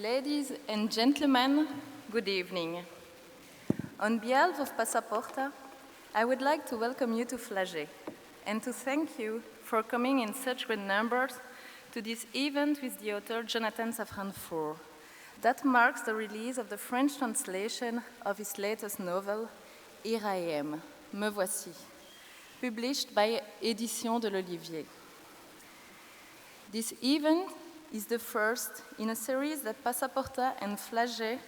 Ladies and gentlemen, good evening. On behalf of Passa, Porta, I would like to welcome you to Flagey and to thank you for coming in such great numbers to this event with the author Jonathan Safran Foer. That marks the release of the French translation of his latest novel, Here I Am, Me Voici, published by Éditions de l'Olivier. This event is the first in a series that Passa, Porta and Flagey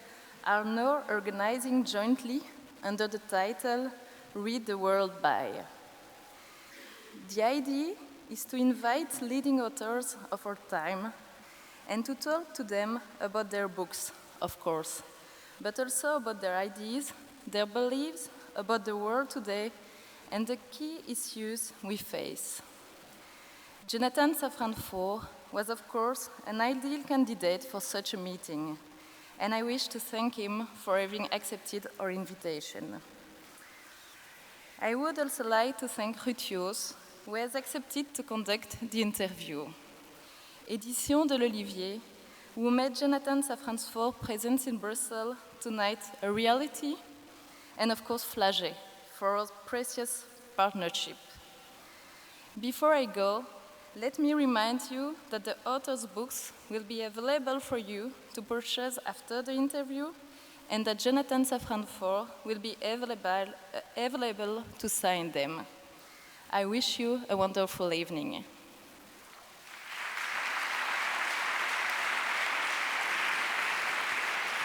are now organizing jointly under the title Read the World By. The idea is to invite leading authors of our time and to talk to them about their books, of course, but also about their ideas, their beliefs about the world today, and the key issues we face. Jonathan Safran Foer was, of course, an ideal candidate for such a meeting, and I wish to thank him for having accepted our invitation. I would also like to thank Ruth, Joos, who has accepted to conduct the interview. Éditions de l'Olivier, who made Jonathan Safran Foer presence in Brussels tonight a reality, and of course Flagey for our precious partnership. Before I go, let me remind you that the author's books will be available for you to purchase after the interview, and that Jonathan Safran Foer will be available to sign them. I wish you a wonderful evening.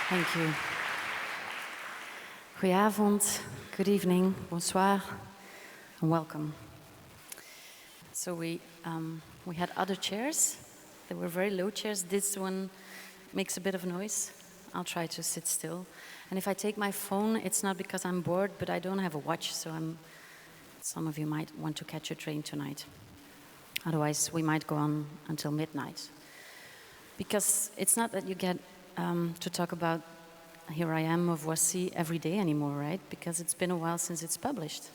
Thank you. Goedenavond, good evening, bonsoir, and welcome. So we had other chairs. They were very low chairs. This one makes a bit of noise. I'll try to sit still. And if I take my phone, it's not because I'm bored, but I don't have a watch, so some of you might want to catch a train tonight. Otherwise, we might go on until midnight. Because it's not that you get to talk about Here I Am, Me Voici every day anymore, right? Because it's been a while since it's published.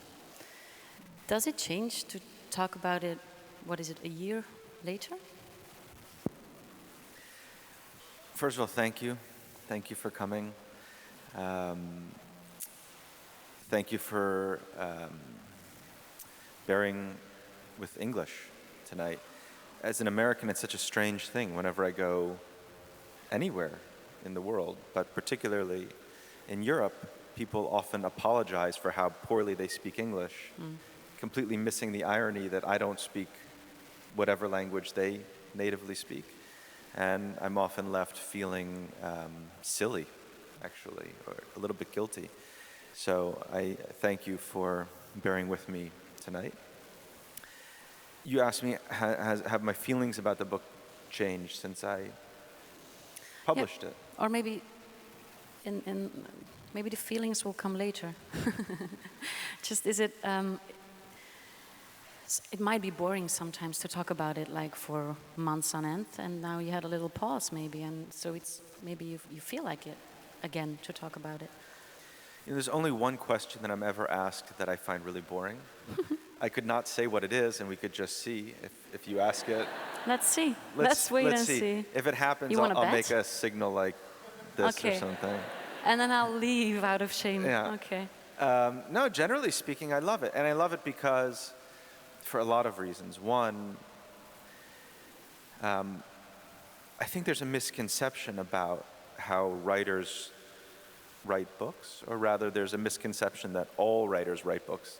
Does it change to talk about it, what is it, a year later? First of all, thank you. Thank you for coming. Thank you for bearing with English tonight. As an American, it's such a strange thing whenever I go anywhere in the world, but particularly in Europe, people often apologize for how poorly they speak English, completely missing the irony that I don't speak whatever language they natively speak. And I'm often left feeling silly, actually, or a little bit guilty. So I thank you for bearing with me tonight. You asked me, have my feelings about the book changed since I published it? Or maybe maybe the feelings will come later. Just is it... it might be boring sometimes to talk about it like for months on end, and now you had a little pause maybe, and so it's maybe you feel like it again to talk about it. You know, there's only one question that I'm ever asked that I find really boring. I could not say what it is, and we could just see if you ask it. Let's see. Let's wait and see. If it happens, I'll make a signal like this or something. And then I'll leave out of shame. Yeah. Okay. No, generally speaking, I love it. And I love it because, for a lot of reasons. One, I think there's a misconception about how writers write books, or rather there's a misconception that all writers write books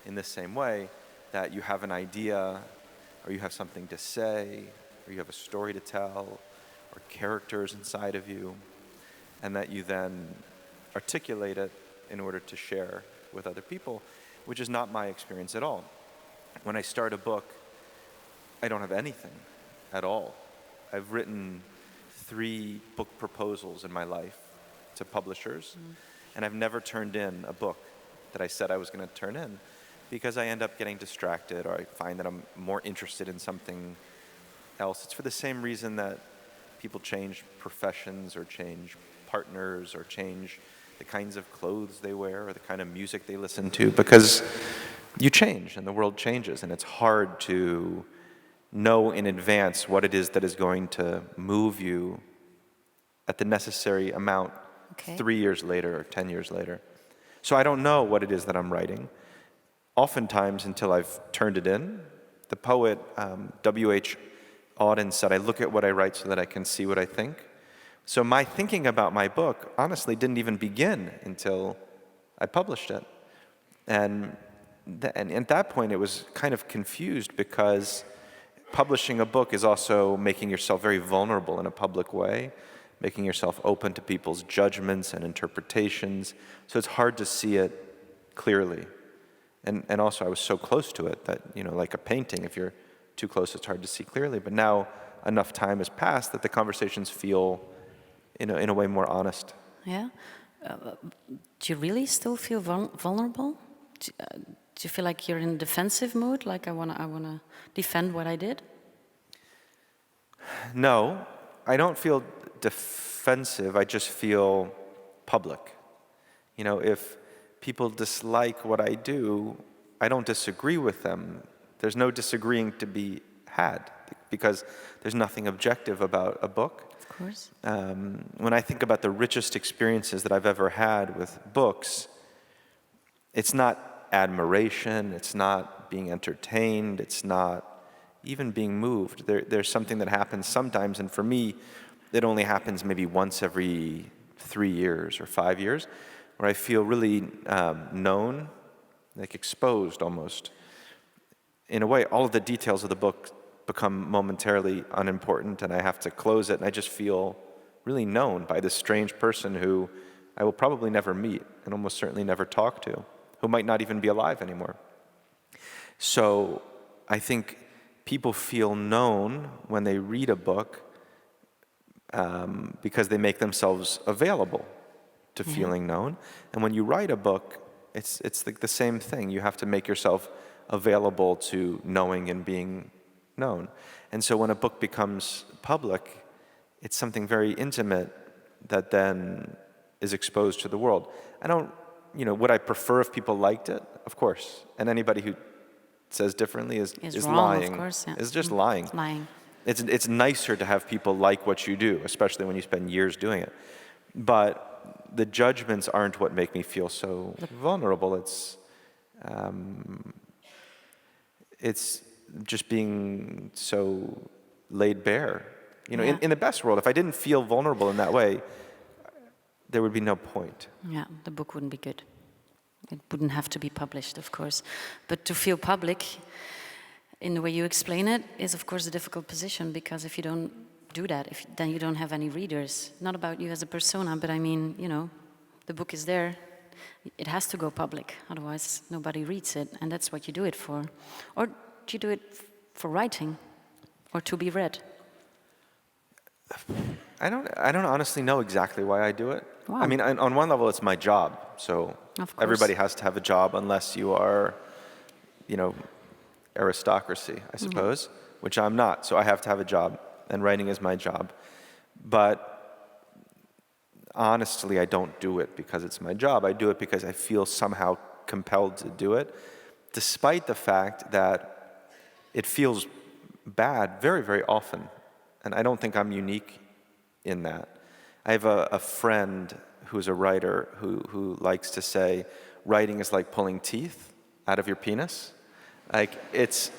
in the same way, that you have an idea, or you have something to say, or you have a story to tell, or characters inside of you, and that you then articulate it in order to share with other people, which is not my experience at all. When I start a book, I don't have anything at all. I've written 3 book proposals in my life to publishers, and I've never turned in a book that I said I was going to turn in, because I end up getting distracted, or I find that I'm more interested in something else. It's for the same reason that people change professions, or change partners, or change the kinds of clothes they wear, or the kind of music they listen to, because you change and the world changes, and it's hard to know in advance what it is that is going to move you at the necessary amount Okay. 3 years later or 10 years later. So I don't know what it is that I'm writing. Oftentimes, until I've turned it in, the poet W.H. Auden said, I look at what I write so that I can see what I think. So my thinking about my book, honestly, didn't even begin until I published it. And at that point, it was kind of confused because publishing a book is also making yourself very vulnerable in a public way, making yourself open to people's judgments and interpretations. So it's hard to see it clearly. And also I was so close to it that, like a painting, if you're too close, it's hard to see clearly. But now enough time has passed that the conversations feel, in a way, more honest. Yeah. Do you really still feel vulnerable? Do you feel like you're in defensive mode? Like I wanna defend what I did? No, I don't feel defensive. I just feel public. If people dislike what I do, I don't disagree with them. There's no disagreeing to be had because there's nothing objective about a book. Of course. When I think about the richest experiences that I've ever had with books, it's not admiration, it's not being entertained, it's not even being moved. There's something that happens sometimes, and for me, it only happens maybe once every 3 years or 5 years, where I feel really known, like exposed almost. In a way, all of the details of the book become momentarily unimportant, and I have to close it, and I just feel really known by this strange person who I will probably never meet and almost certainly never talk to, who might not even be alive anymore. So I think people feel known when they read a book because they make themselves available to feeling known. And when you write a book, it's like the same thing. You have to make yourself available to knowing and being known. And so when a book becomes public, it's something very intimate that then is exposed to the world. I don't, would I prefer if people liked it? Of course. And anybody who says differently is wrong, lying. Of course, yeah. Is just lying. It's lying. It's nicer to have people like what you do, especially when you spend years doing it. But the judgments aren't what make me feel so vulnerable. It's just being so laid bare. In the best world, if I didn't feel vulnerable in that way, there would be no point. Yeah, the book wouldn't be good. It wouldn't have to be published, of course. But to feel public, in the way you explain it, is of course a difficult position, because if you don't do that, then you don't have any readers. Not about you as a persona, but I mean, the book is there. It has to go public, otherwise nobody reads it, and that's what you do it for. Or do you do it for writing, or to be read? I don't honestly know exactly why I do it. Wow. I mean, on one level, it's my job. So everybody has to have a job unless you are, aristocracy, I suppose, which I'm not. So I have to have a job, and writing is my job. But honestly, I don't do it because it's my job. I do it because I feel somehow compelled to do it, despite the fact that it feels bad very, very often. And I don't think I'm unique in that. I have a friend who's a writer who likes to say, writing is like pulling teeth out of your penis. Like it's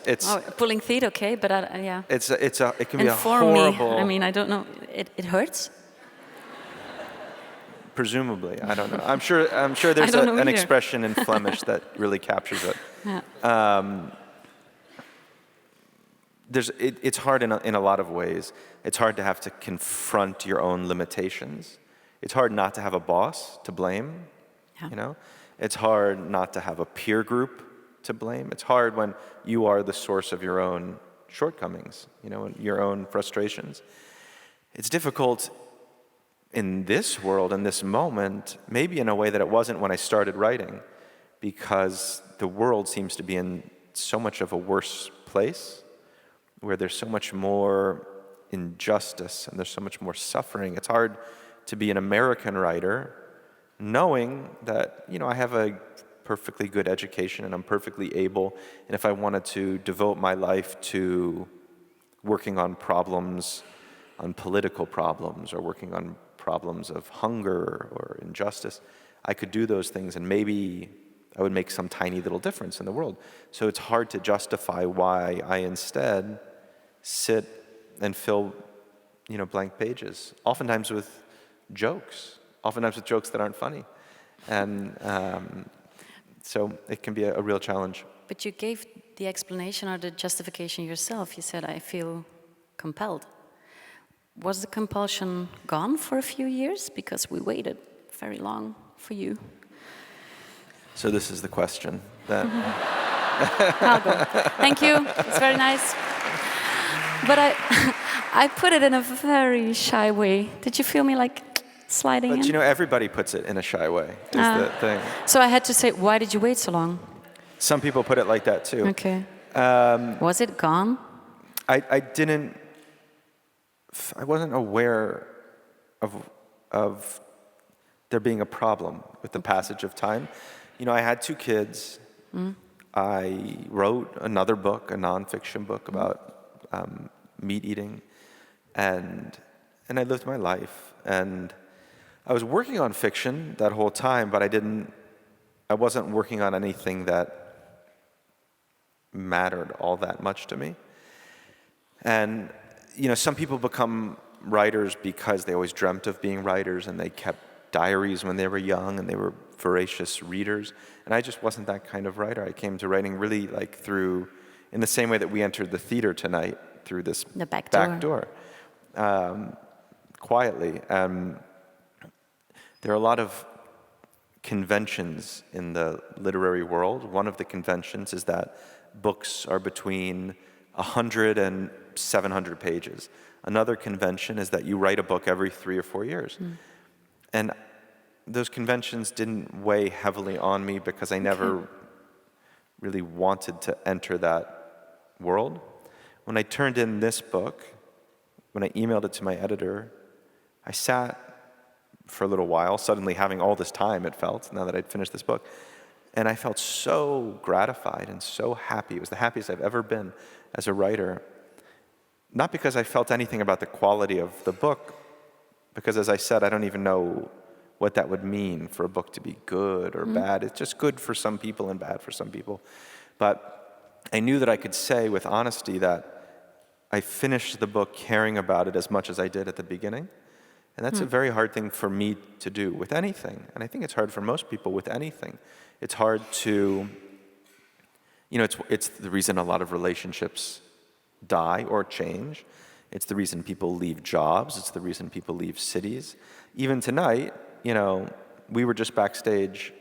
pulling teeth, okay, but yeah. It can be a for horrible. Me, I mean, I don't know. It hurts. Presumably, I don't know. I'm sure there's an expression in Flemish that really captures it. Yeah. It's hard in a lot of ways. It's hard to have to confront your own limitations. It's hard not to have a boss to blame. Yeah. It's hard not to have a peer group to blame. It's hard when you are the source of your own shortcomings, your own frustrations. It's difficult in this world, in this moment, maybe in a way that it wasn't when I started writing, because the world seems to be in so much of a worse place, where there's so much more injustice and there's so much more suffering. It's hard to be an American writer knowing that, I have a perfectly good education and I'm perfectly able, and if I wanted to devote my life to working on problems, on political problems, or working on problems of hunger or injustice, I could do those things and maybe I would make some tiny little difference in the world. So it's hard to justify why I instead sit and fill, blank pages, oftentimes with jokes that aren't funny. And so it can be a real challenge. But you gave the explanation or the justification yourself. You said, I feel compelled. Was the compulsion gone for a few years? Because we waited very long for you. So this is the question that... I'll go. Thank you. It's very nice. But I put it in a very shy way. Did you feel me like sliding in? But everybody puts it in a shy way, is the thing. So I had to say, why did you wait so long? Some people put it like that too. Okay. Was it gone? I wasn't aware of there being a problem with the passage of time. I had 2 kids. I wrote another book, a nonfiction book about meat eating, and I lived my life. And I was working on fiction that whole time, but I wasn't working on anything that mattered all that much to me. And some people become writers because they always dreamt of being writers, and they kept diaries when they were young, and they were voracious readers. And I just wasn't that kind of writer. I came to writing really through, in the same way that we entered the theater tonight, through this the back door. Quietly. There are a lot of conventions in the literary world. One of the conventions is that books are between 100 and 700 pages. Another convention is that you write a book every 3 or 4 years. And those conventions didn't weigh heavily on me because I never really wanted to enter that world. When I turned in this book, when I emailed it to my editor, I sat for a little while, suddenly having all this time, it felt, now that I'd finished this book. And I felt so gratified and so happy. It was the happiest I've ever been as a writer. Not because I felt anything about the quality of the book, because as I said, I don't even know what that would mean for a book to be good or bad. It's just good for some people and bad for some people. But I knew that I could say with honesty that I finished the book caring about it as much as I did at the beginning. And that's a very hard thing for me to do with anything. And I think it's hard for most people with anything. It's hard to, it's the reason a lot of relationships die or change. It's the reason people leave jobs. It's the reason people leave cities. Even tonight, we were just backstage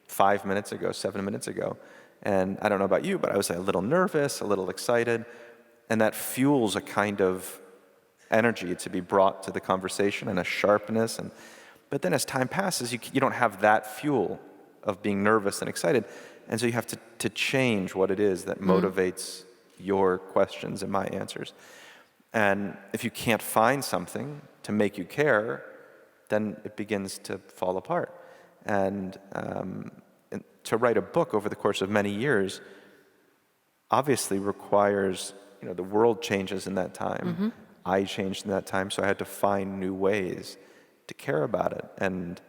7 minutes ago. And I don't know about you, but I was a little nervous, a little excited. And that fuels a kind of energy to be brought to the conversation and a sharpness. But then as time passes, you don't have that fuel of being nervous and excited. And so you have to change what it is that motivates your questions and my answers. And if you can't find something to make you care, then it begins to fall apart. And to write a book over the course of many years obviously requires, the world changes in that time. I changed in that time, so I had to find new ways to care about it. And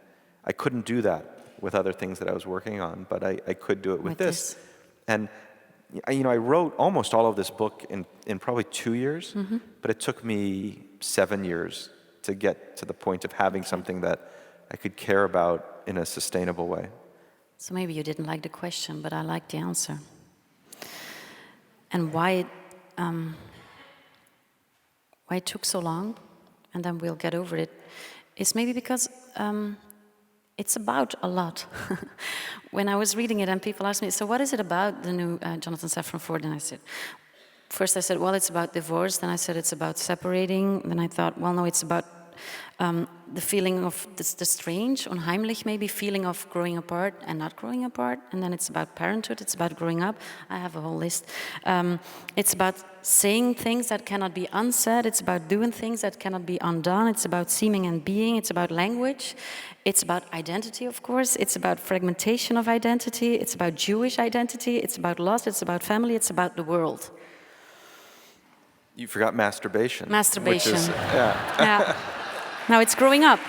I couldn't do that with other things that I was working on, but I could do it with this. And I wrote almost all of this book in probably 2 years, but it took me 7 years to get to the point of having something that I could care about in a sustainable way. So maybe you didn't like the question, but I liked the answer. And why it took so long, and then we'll get over it, is maybe because it's about a lot. When I was reading it and people asked me, so what is it about, the new Jonathan Safran Foer? And I said, well, it's about divorce. Then I said, it's about separating. Then I thought, well, no, it's about the feeling of the strange, unheimlich maybe, feeling of growing apart and not growing apart. And then it's about parenthood, it's about growing up. I have a whole list. It's about saying things that cannot be unsaid. It's about doing things that cannot be undone. It's about seeming and being. It's about language. It's about identity, of course. It's about fragmentation of identity. It's about Jewish identity. It's about loss. It's about family. It's about the world. You forgot masturbation. Masturbation. Which is, yeah. Yeah. Now it's growing up.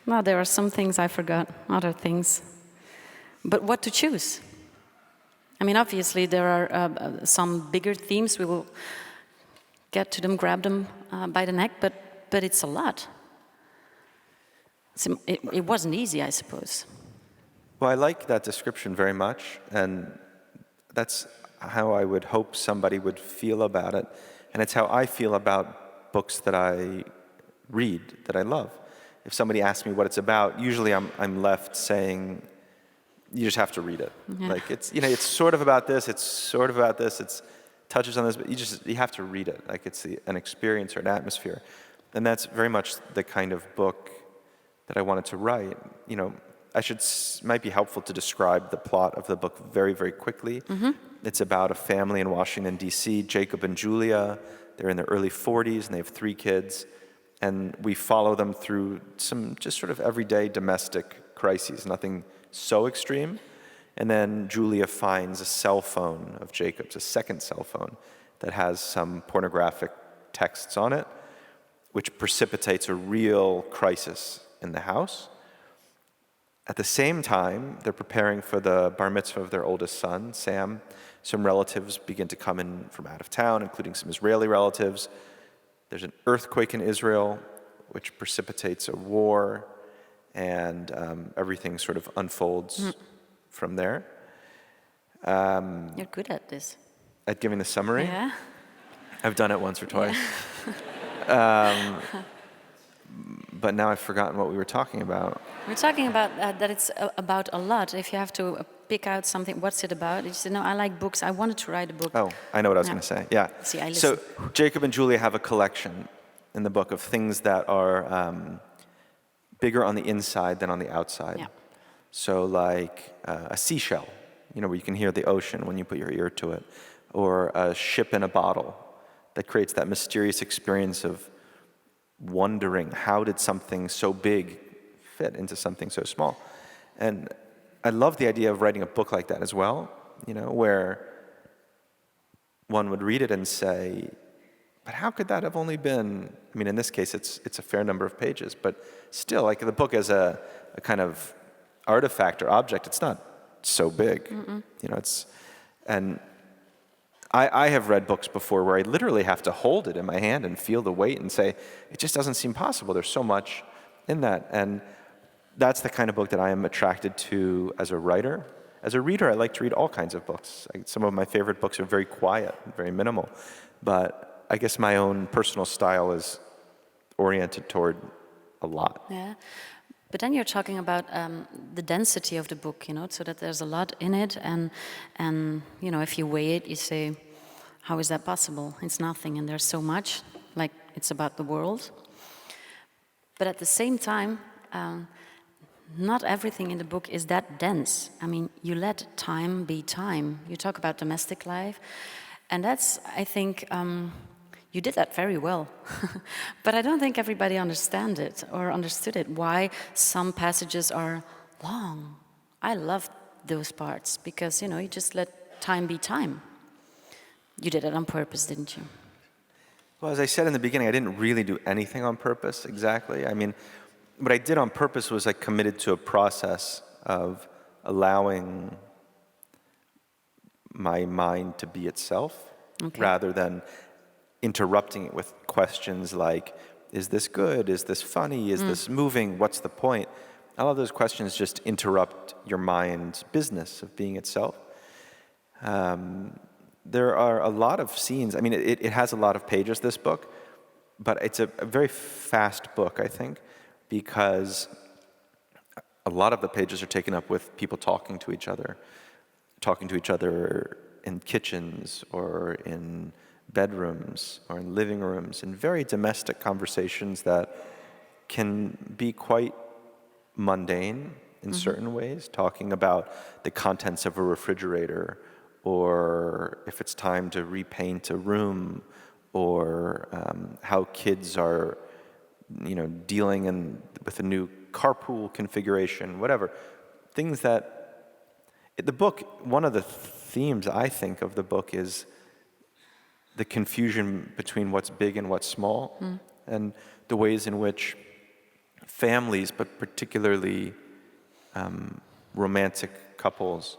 No, there are some things I forgot, other things. But what to choose? I mean, obviously, there are some bigger themes. We will get to them, grab them by the neck, but it's a lot. It wasn't easy, I suppose. Well, I like that description very much, and that's how I would hope somebody would feel about it. And it's how I feel about books that I read, that I love. If somebody asks me what it's about, usually I'm left saying, you just have to read it. Yeah. Like it's sort of about this, it's sort of about this, it's touches on this, but you have to read it. Like it's an experience or an atmosphere. And that's very much the kind of book that I wanted to write. Might be helpful to describe the plot of the book very, very quickly. Mm-hmm. It's about a family in Washington, D.C., Jacob and Julia. They're in their early 40s, and they have 3 kids. And we follow them through some just sort of everyday domestic crises, nothing so extreme. And then Julia finds a cell phone of Jacob's, a second cell phone, that has some pornographic texts on it, which precipitates a real crisis in the house. At the same time, they're preparing for the bar mitzvah of their oldest son, Sam. Some relatives begin to come in from out of town, including some Israeli relatives. There's an earthquake in Israel, which precipitates a war, and everything sort of unfolds from there. You're good at this. At giving the summary? Yeah. I've done it once or twice. But now I've forgotten what we were talking about. We're talking about that it's about a lot. If you have to pick out something, what's it about? You say, no, I like books. I wanted to write a book. Oh, I know what I was going to say. Yeah. See, I listen. So Jacob and Julia have a collection in the book of things that are bigger on the inside than on the outside. Yeah. So like a seashell, where you can hear the ocean when you put your ear to it, or a ship in a bottle that creates that mysterious experience of wondering, how did something so big fit into something so small? And I love the idea of writing a book like that as well, where one would read it and say, but how could that have only been, in this case, it's a fair number of pages, but still, like the book as a kind of artifact or object, it's not so big. And I have read books before where I literally have to hold it in my hand and feel the weight and say, it just doesn't seem possible. There's so much in that. And that's the kind of book that I am attracted to as a writer. As a reader, I like to read all kinds of books. Some of my favorite books are very quiet, very minimal. But I guess my own personal style is oriented toward a lot. Yeah. But then you're talking about the density of the book, so that there's a lot in it, and if you weigh it, you say, how is that possible? It's nothing, and there's so much, like it's about the world. But at the same time, not everything in the book is that dense. You let time be time. You talk about domestic life, and that's, I think, you did that very well. But I don't think everybody understood it, why some passages are long. I love those parts because, you just let time be time. You did it on purpose, didn't you? Well, as I said in the beginning, I didn't really do anything on purpose exactly. What I did on purpose was I committed to a process of allowing my mind to be itself, rather than interrupting it with questions like, is this good? Is this funny? Is this moving? What's the point? All of those questions just interrupt your mind's business of being itself. There are a lot of scenes. It has a lot of pages, this book, but it's a very fast book, I think, because a lot of the pages are taken up with people talking to each other in kitchens or in bedrooms or in living rooms, in very domestic conversations that can be quite mundane in certain ways, talking about the contents of a refrigerator, or if it's time to repaint a room, or how kids are, dealing with a new carpool configuration, whatever. Things that, the book, one of the themes I think of the book is the confusion between what's big and what's small. and the ways in which families, but particularly romantic couples,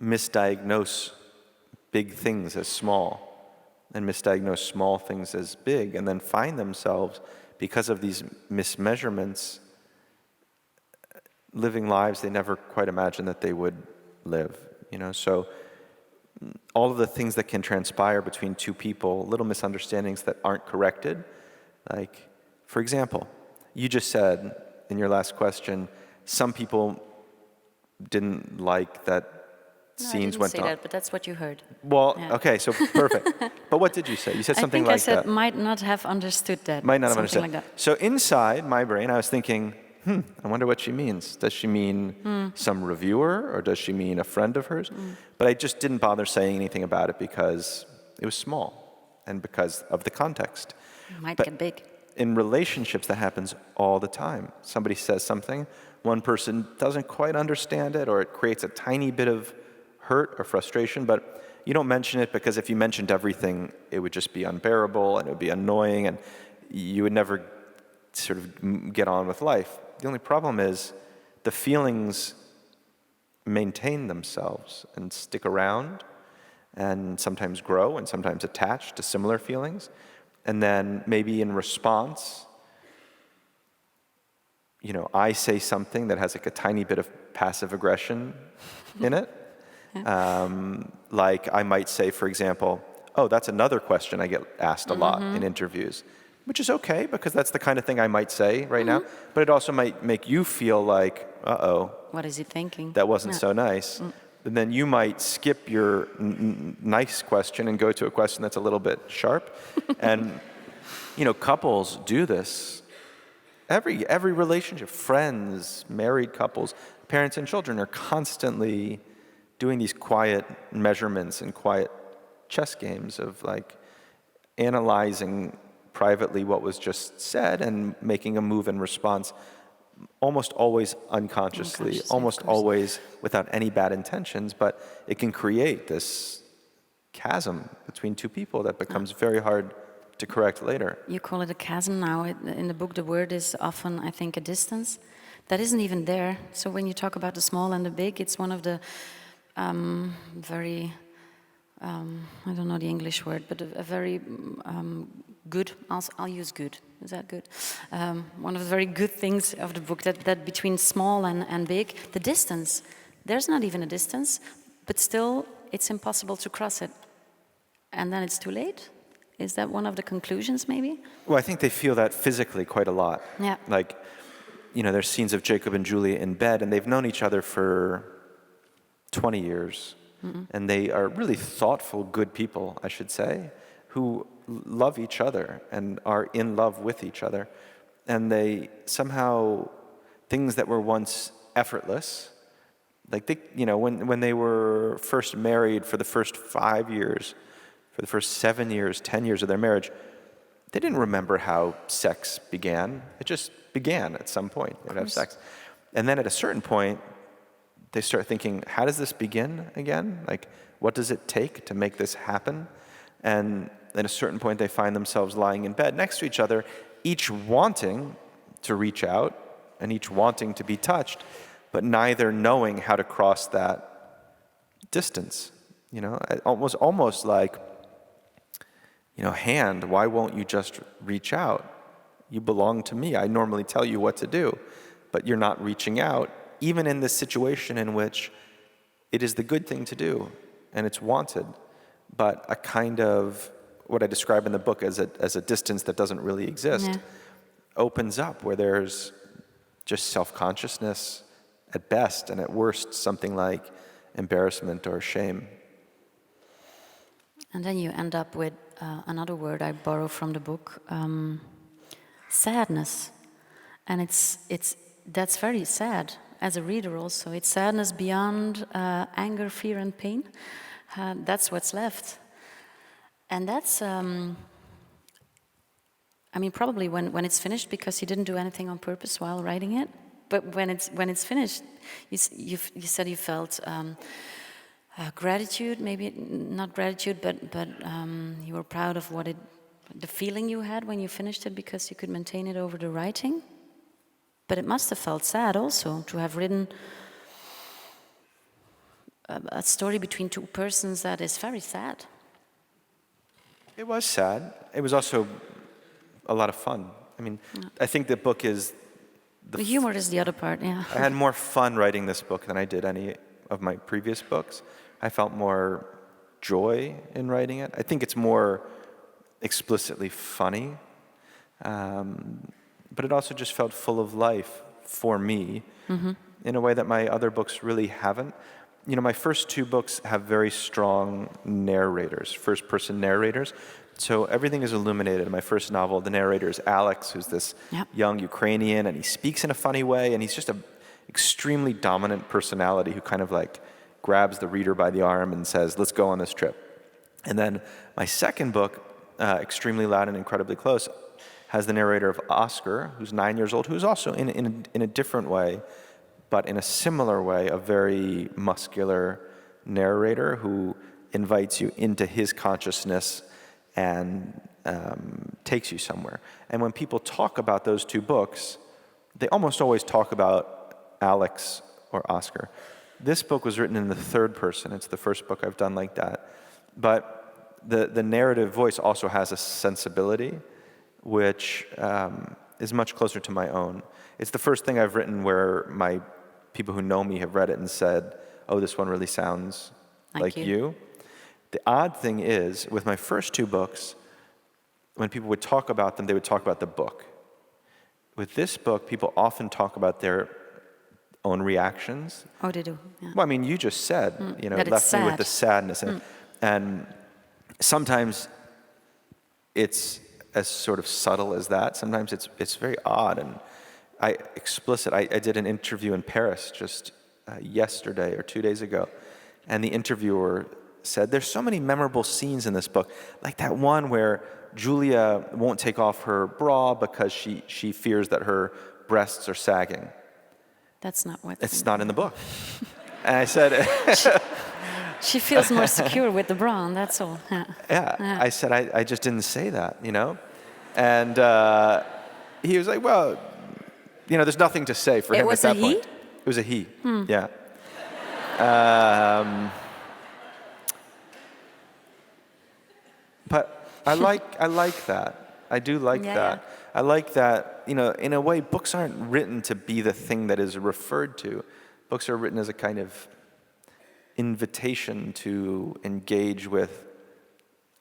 misdiagnose big things as small and misdiagnose small things as big, and then find themselves, because of these mismeasurements, living lives they never quite imagined that they would live. So all of the things that can transpire between two people, little misunderstandings that aren't corrected, like, for example, you just said in your last question, some people didn't like that scenes went on. I didn't say that, but that's what you heard. Well, Yeah. okay, so perfect. But what did you say? You said something like that. I think I said might not have understood that. Might not have something understood. like that. So inside my brain, I was thinking, I wonder what she means. Does she mean some reviewer, or does she mean a friend of hers? But I just didn't bother saying anything about it because it was small and because of the context. Might But get big. in relationships, that happens all the time. Somebody says something, one person doesn't quite understand it, or it creates a tiny bit of hurt or frustration, but you don't mention it because if you mentioned everything, it would just be unbearable and it would be annoying and you would never sort of get on with life. The only problem is the feelings maintain themselves and stick around and sometimes grow and sometimes attach to similar feelings. And then maybe in response, I say something that has like a tiny bit of passive aggression in it. Like I might say, for example, oh, that's another question I get asked a lot in interviews, which is okay because that's the kind of thing I might say right now, but it also might make you feel like, uh-oh. What is he thinking? That wasn't so nice. And then you might skip your nice question and go to a question that's a little bit sharp. And, couples do this. Every relationship, friends, married couples, parents and children are constantly doing these quiet measurements and quiet chess games of like analyzing privately what was just said and making a move in response, almost always unconsciously, almost always without any bad intentions, but it can create this chasm between two people that becomes very hard to correct later. You call it a chasm now. In the book, the word is often, I think, a distance. That isn't even there. So when you talk about the small and the big, it's one of the very, I don't know the English word, but a very good, I'll use good, is that good? One of the very good things of the book, that between small and big, the distance, there's not even a distance, but still it's impossible to cross it. And then it's too late? Is that one of the conclusions, maybe? Well, I think they feel that physically quite a lot. Yeah. Like, there's scenes of Jacob and Julia in bed, and they've known each other for 20 years. And they are really thoughtful, good people, I should say, who love each other and are in love with each other. And they somehow, things that were once effortless, like when they were first married for the first 5 years, for the first 7 years, 10 years of their marriage, they didn't remember how sex began. It just began at some point. They'd have sex. And then at a certain point, they start thinking, how does this begin again? Like, what does it take to make this happen? And at a certain point, they find themselves lying in bed next to each other, each wanting to reach out and each wanting to be touched, but neither knowing how to cross that distance. Almost like, hand, why won't you just reach out? You belong to me. I normally tell you what to do, but you're not reaching out, even in this situation in which it is the good thing to do and it's wanted, but a kind of what I describe in the book as a distance that doesn't really exist opens up, where there's just self-consciousness at best, and at worst something like embarrassment or shame. And then you end up with another word I borrow from the book, sadness. And that's very sad as a reader also. It's sadness beyond anger, fear, and pain. That's what's left. And that's, probably when it's finished, because you didn't do anything on purpose while writing it. But when it's finished, you said you felt gratitude, maybe not gratitude, but you were proud of what it the feeling you had when you finished it because you could maintain it over the writing. But it must have felt sad also to have written a story between two persons that is very sad. It was sad. It was also a lot of fun. I mean, I think the book is... The humor is the other part, yeah. I had more fun writing this book than I did any of my previous books. I felt more joy in writing it. I think it's more explicitly funny. But it also just felt full of life for me in a way that my other books really haven't. You know, my first two books have very strong narrators, first-person narrators. So everything is illuminated. In my first novel, the narrator is Alex, who's this young Ukrainian, and he speaks in a funny way, and he's just an extremely dominant personality who kind of like grabs the reader by the arm and says, let's go on this trip. And then my second book, Extremely Loud and Incredibly Close, has the narrator of Oscar, who's 9 years old, who's also in a different way, but in a similar way, a very muscular narrator who invites you into his consciousness and takes you somewhere. And when people talk about those two books, they almost always talk about Alex or Oscar. This book was written in the third person. It's the first book I've done like that. But the narrative voice also has a sensibility which is much closer to my own. It's the first thing I've written where my people who know me have read it and said, oh, this one really sounds like you. The odd thing is, with my first two books, when people would talk about them, they would talk about the book. With this book, people often talk about their own reactions. Oh, they do. Yeah. Well, I mean, you just said, you know, it left me with the sadness. And sometimes it's as sort of subtle as that. Sometimes it's very odd and explicit. I did an interview in Paris just yesterday or 2 days ago, and the interviewer said, there's so many memorable scenes in this book, like that one where Julia won't take off her bra because she fears that her breasts are sagging. That's not what... It's not in the book. And I said... She feels more secure with the bra, and that's all. Yeah. I said, I just didn't say that, you know? And he was like, well, you know, there's nothing to say for him at that point. It was a he? Yeah. But I like that. I do like that. Yeah. I like that, you know, in a way, books aren't written to be the thing that is referred to. Books are written as a kind of invitation to engage with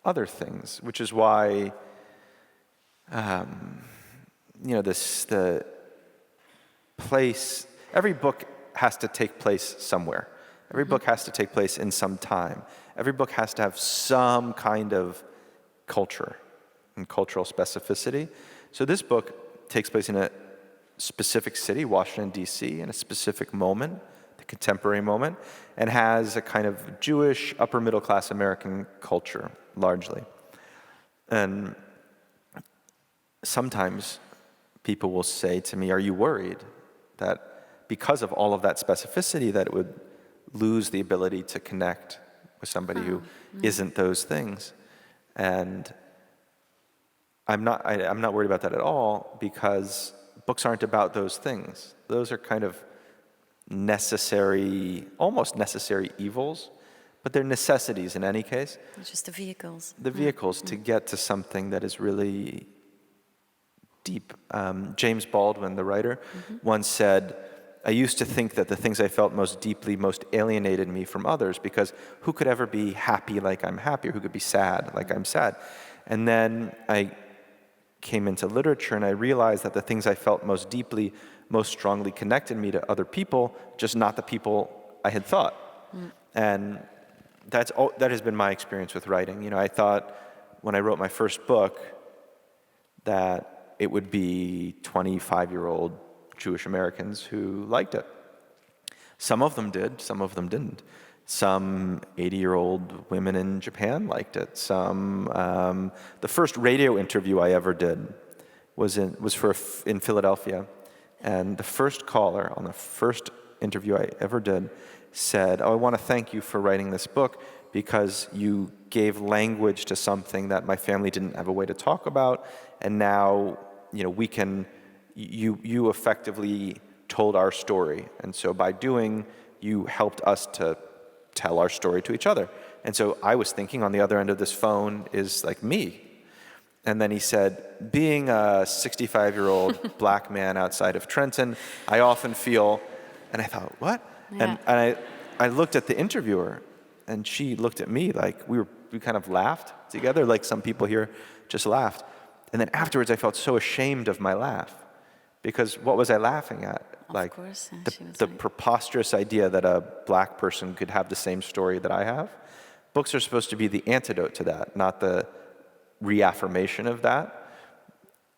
other things, which is why, you know, the place, every book has to take place somewhere. Every book has to take place in some time. Every book has to have some kind of culture and cultural specificity. So this book takes place in a specific city, Washington, D.C., in a specific moment, the contemporary moment, and has a kind of Jewish, upper middle class American culture, largely. And sometimes people will say to me, are you worried that because of all of that specificity that it would lose the ability to connect with somebody who isn't those things? And I'm not worried about that at all, because books aren't about those things. Those are kind of necessary, almost necessary evils, but they're necessities in any case. It's just the vehicles. The vehicles to get to something that is really deep. James Baldwin, the writer, once said, I used to think that the things I felt most deeply most alienated me from others, because who could ever be happy like I'm happy, or who could be sad like I'm sad? And then I came into literature and I realized that the things I felt most deeply, most strongly connected me to other people, just not the people I had thought. And that has been my experience with writing. You know, I thought when I wrote my first book that it would be 25-year-old Jewish Americans who liked it. Some of them did, some of them didn't. Some 80-year-old women in Japan liked it. Some, the first radio interview I ever did was in Philadelphia, and the first caller on the first interview I ever did said, "Oh, I want to thank you for writing this book because you gave language to something that my family didn't have a way to talk about, and now, you effectively told our story, and so by doing, you helped us to tell our story to each other. And so I was thinking on the other end of this phone is like me. And then he said, being a 65-year-old black man outside of Trenton, I often feel, and I thought, what? Yeah. And I looked at the interviewer, and she looked at me like we kind of laughed together, like some people here just laughed. And then afterwards, I felt so ashamed of my laugh, because what was I laughing at? Of course, the preposterous idea that a black person could have the same story that I have. Books are supposed to be the antidote to that, not the reaffirmation of that.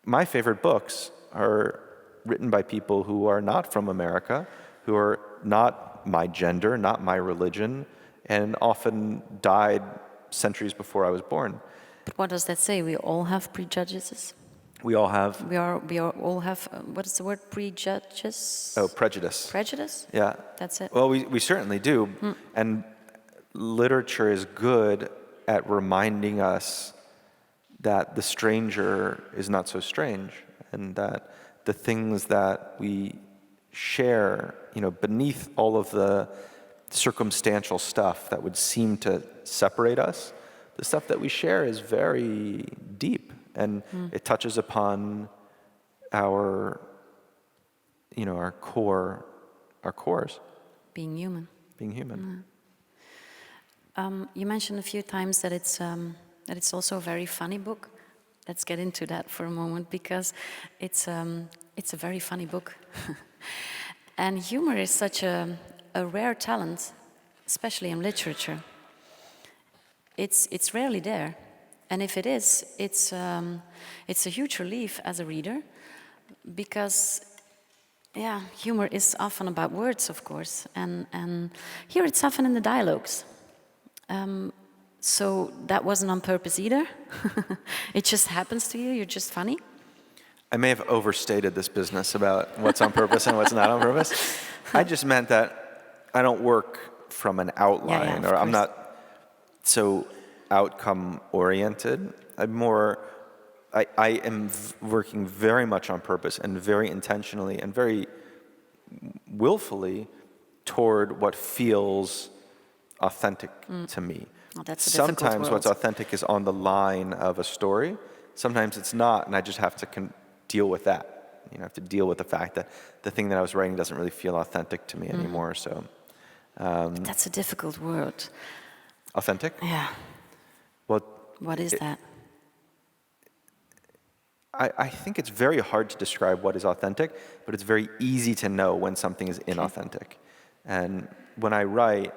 My favorite books are written by people who are not from America, who are not my gender, not my religion, and often died centuries before I was born. But what does that say? We all have prejudices. We all have. We all have. What is the word? Prejudice. Oh, prejudice. Prejudice. Yeah. That's it. Well, we certainly do, and literature is good at reminding us that the stranger is not so strange, and that the things that we share, beneath all of the circumstantial stuff that would seem to separate us, the stuff that we share is very deep, and it touches upon our cores. Being human. Being human. You mentioned a few times that it's also a very funny book. Let's get into that for a moment, because it's a very funny book. And humor is such a rare talent, especially in literature. It's rarely there. And if it is, it's a huge relief as a reader, because humor is often about words, of course, and here it's often in the dialogues. So that wasn't on purpose either. It just happens to you. You're just funny. I may have overstated this business about what's on purpose and what's not on purpose. I just meant that I don't work from an outline, or I'm not so outcome oriented. I am working very much on purpose and very intentionally and very willfully toward what feels authentic to me. Well, that's a difficult Sometimes world. what's authentic is on the line of a story. Sometimes it's not, and I just have to deal with that. I have to deal with the fact that the thing that I was writing doesn't really feel authentic to me anymore. So that's a difficult word. Authentic? Yeah. Well, what is that? I think it's very hard to describe what is authentic, but it's very easy to know when something is inauthentic. And when I write,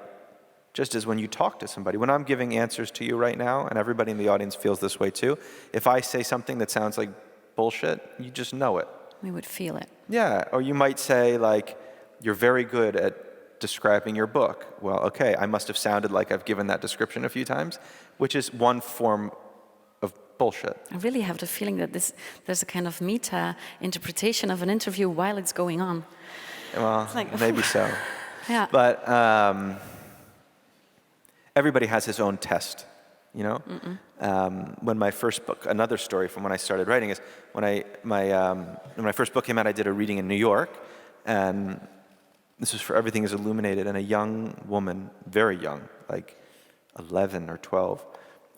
just as when you talk to somebody, when I'm giving answers to you right now, and everybody in the audience feels this way too, if I say something that sounds like bullshit, you just know it. We would feel it. Yeah, or you might say, like, you're very good at describing your book. Well, okay, I must have sounded like I've given that description a few times, which is one form of bullshit. I really have the feeling that there's a kind of meta interpretation of an interview while it's going on. Well, maybe so. Yeah. But everybody has his own test, When my first book, another story from when I started writing is when my first book came out, I did a reading in New York, and this was for Everything is Illuminated, and a young woman, very young, like 11 or 12,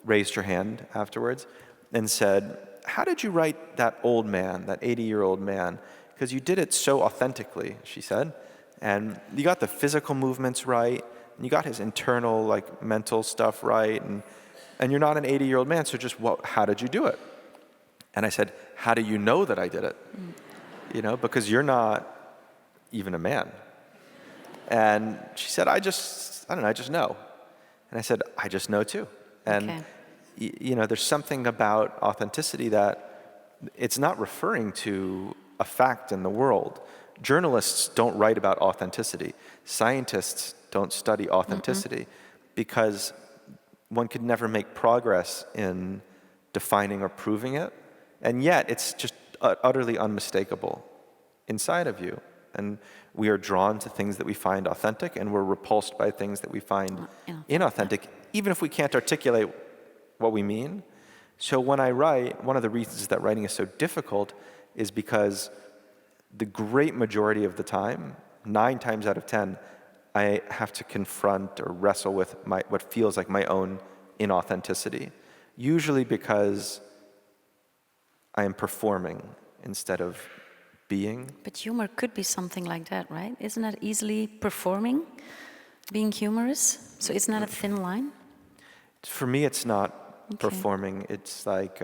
raised her hand afterwards and said, "How did you write that old man, that 80-year-old man? Because you did it so authentically," she said, "and you got the physical movements right, and you got his internal, like, mental stuff right, and you're not an 80-year-old man, so just how did you do it?" And I said, "How do you know that I did it?" Because you're not even a man. And she said, I don't know, I just know. And I said, I just know too. And, there's something about authenticity that it's not referring to a fact in the world. Journalists don't write about authenticity. Scientists don't study authenticity because one could never make progress in defining or proving it. And yet it's just utterly unmistakable inside of you. And we are drawn to things that we find authentic, and we're repulsed by things that we find inauthentic, even if we can't articulate what we mean. So when I write, one of the reasons that writing is so difficult is because the great majority of the time, 9 times out of 10, I have to confront or wrestle with what feels like my own inauthenticity, usually because I am performing instead of being. But humor could be something like that, right? Isn't that easily performing, being humorous? So isn't that a thin line? For me, it's not Okay. performing. It's like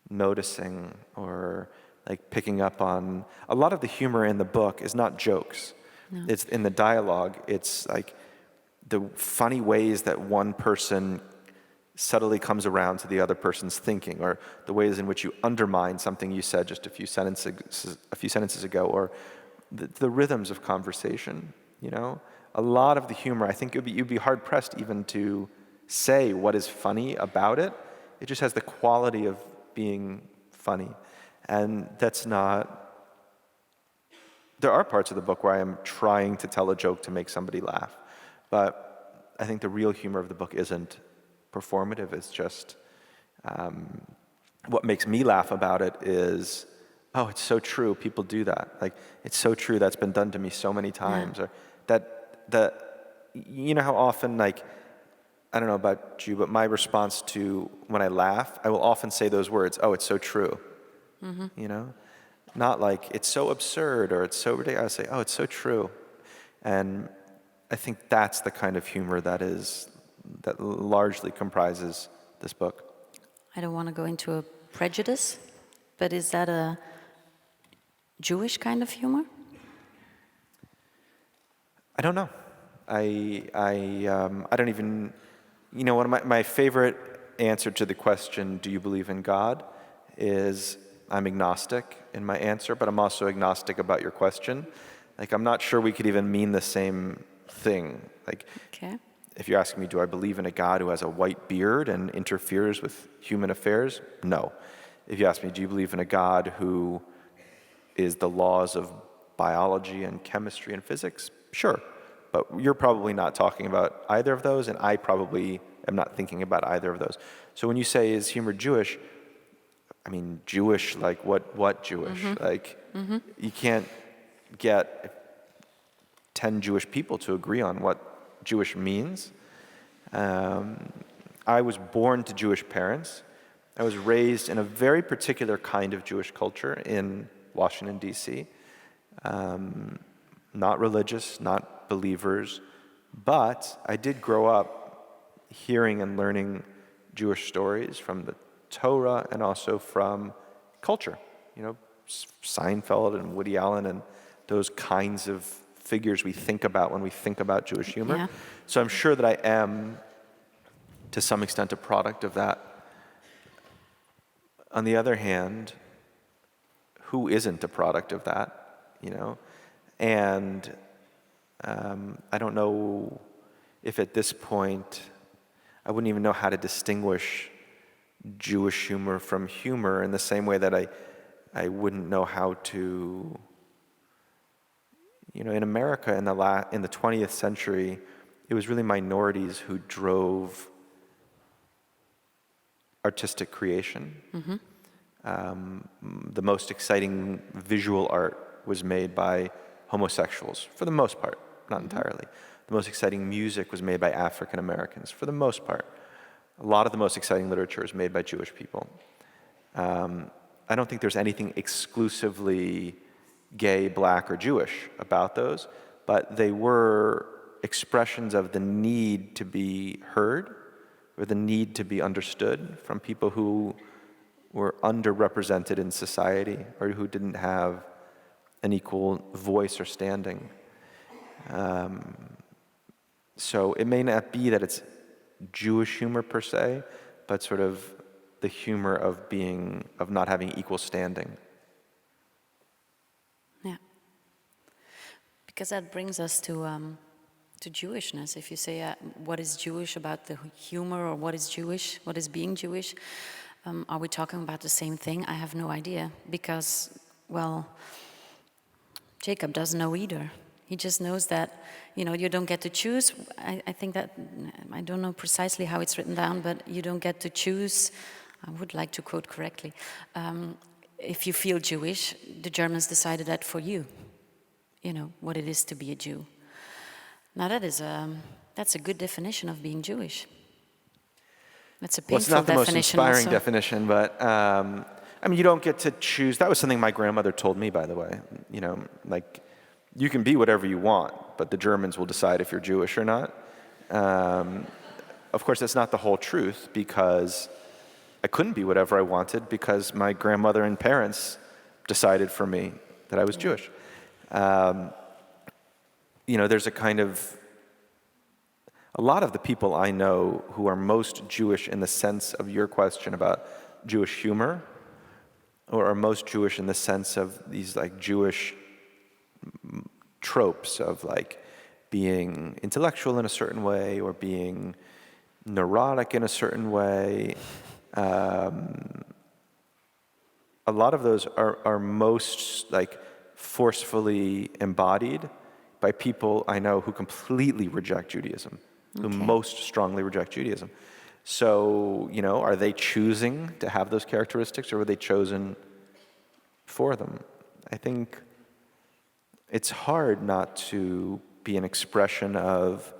noticing or like picking up on. A lot of the humor in the book is not jokes. No. It's in the dialogue. It's like the funny ways that one person subtly comes around to the other person's thinking, or the ways in which you undermine something you said just a few sentences ago, or the rhythms of conversation. You know, a lot of the humor, I think you'd be hard pressed even to say what is funny about it. It just has the quality of being funny, and that's not. There are parts of the book where I am trying to tell a joke to make somebody laugh, but I think the real humor of the book isn't performative. It's just what makes me laugh about it is, oh, it's so true. People do that. Like, it's so true. That's been done to me so many times. Or you know how often, like, I don't know about you, but my response to when I laugh, I will often say those words, oh, it's so true. Mm-hmm. You know? Not like, it's so absurd or it's so ridiculous. I say, oh, it's so true. And I think that's the kind of humor that largely comprises this book. I don't want to go into a prejudice, but is that a Jewish kind of humor? I don't know. I don't even, one of my favorite answer to the question, do you believe in God, is I'm agnostic in my answer, but I'm also agnostic about your question. Like, I'm not sure we could even mean the same thing. Like, okay. If you're asking me, do I believe in a God who has a white beard and interferes with human affairs? No. If you ask me, do you believe in a God who is the laws of biology and chemistry and physics? Sure. But you're probably not talking about either of those, and I probably am not thinking about either of those. So when you say, is humor Jewish? I mean, Jewish, like what Jewish? Mm-hmm. Like, mm-hmm. You can't get 10 Jewish people to agree on what Jewish means. I was born to Jewish parents. I was raised in a very particular kind of Jewish culture in Washington, D.C. Not religious, not believers, but I did grow up hearing and learning Jewish stories from the Torah and also from culture. Seinfeld and Woody Allen and those kinds of figures we think about when we think about Jewish humor. Yeah. So I'm sure that I am, to some extent, a product of that. On the other hand, who isn't a product of that, And I don't know if at this point, I wouldn't even know how to distinguish Jewish humor from humor in the same way that I wouldn't know how to. In America in the 20th century, it was really minorities who drove artistic creation. Mm-hmm. The most exciting visual art was made by homosexuals, for the most part, not mm-hmm. entirely. The most exciting music was made by African Americans, for the most part. A lot of the most exciting literature is made by Jewish people. I don't think there's anything exclusively gay, black, or Jewish about those, but they were expressions of the need to be heard or the need to be understood from people who were underrepresented in society or who didn't have an equal voice or standing. So it may not be that it's Jewish humor per se, but sort of the humor of not having equal standing. Yeah, because that brings us to Jewishness. If you say what is Jewish about the humor, or what is Jewish, what is being Jewish, are we talking about the same thing? I have no idea, because, well, Jacob doesn't know either. He just knows that, you don't get to choose. I think that, I don't know precisely how it's written down, but you don't get to choose. I would like to quote correctly. If you feel Jewish, the Germans decided that for you. What it is to be a Jew. Now that's a good definition of being Jewish. That's a painful definition. Well, it's not the most inspiring also. definition, but you don't get to choose. That was something my grandmother told me, by the way. You can be whatever you want, but the Germans will decide if you're Jewish or not. Of course, that's not the whole truth, because I couldn't be whatever I wanted because my grandmother and parents decided for me that I was Jewish. There's a lot of the people I know who are most Jewish in the sense of your question about Jewish humor, or are most Jewish in the sense of these Jewish tropes of being intellectual in a certain way or being neurotic in a certain way. A lot of those are most forcefully embodied by people I know who completely reject Judaism, who most strongly reject Judaism. So, are they choosing to have those characteristics, or were they chosen for them? I think it's hard not to be an expression of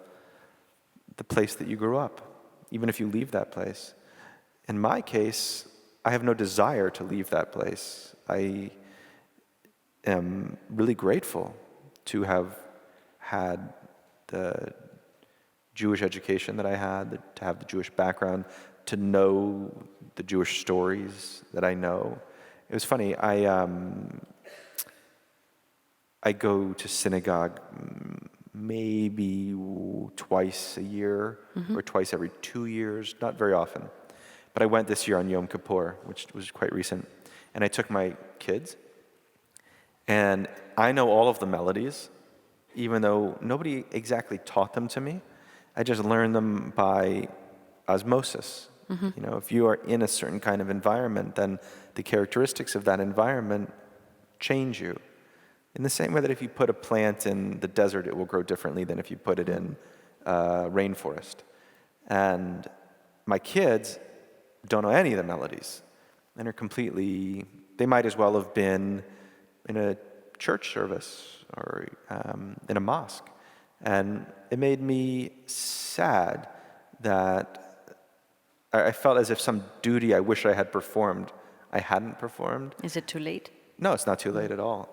the place that you grew up, even if you leave that place. In my case, I have no desire to leave that place. I am really grateful to have had the Jewish education that I had, to have the Jewish background, to know the Jewish stories that I know. It was funny, I go to synagogue maybe twice a year, or twice every 2 years, not very often. But I went this year on Yom Kippur, which was quite recent, and I took my kids, and I know all of the melodies, even though nobody exactly taught them to me. I just learned them by osmosis. If you are in a certain kind of environment, then the characteristics of that environment change you. In the same way that if you put a plant in the desert, it will grow differently than if you put it in rainforest. And my kids don't know any of the melodies, and are they might as well have been in a church service or in a mosque. And it made me sad that I felt as if some duty I wish I had performed, I hadn't performed. Is it too late? No, it's not too late at all.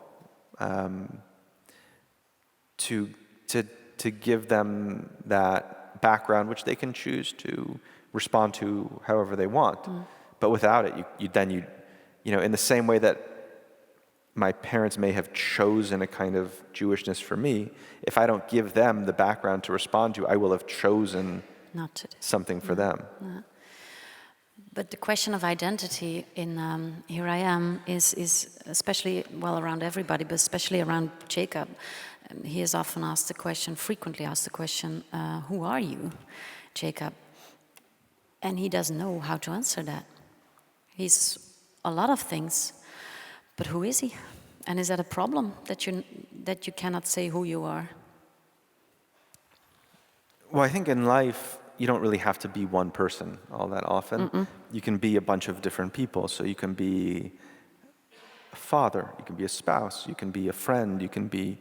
To give them that background, which they can choose to respond to however they want. But without it, you in the same way that my parents may have chosen a kind of Jewishness for me, if I don't give them the background to respond to, I will have chosen not to do something for them. But the question of identity in Here I Am is especially, around everybody, but especially around Jacob. He is often frequently asked the question, who are you, Jacob? And he doesn't know how to answer that. He's a lot of things, but who is he? And is that a problem that you cannot say who you are? Well, I think in life, you don't really have to be one person all that often. You can be a bunch of different people. So you can be a father, you can be a spouse, you can be a friend, you can be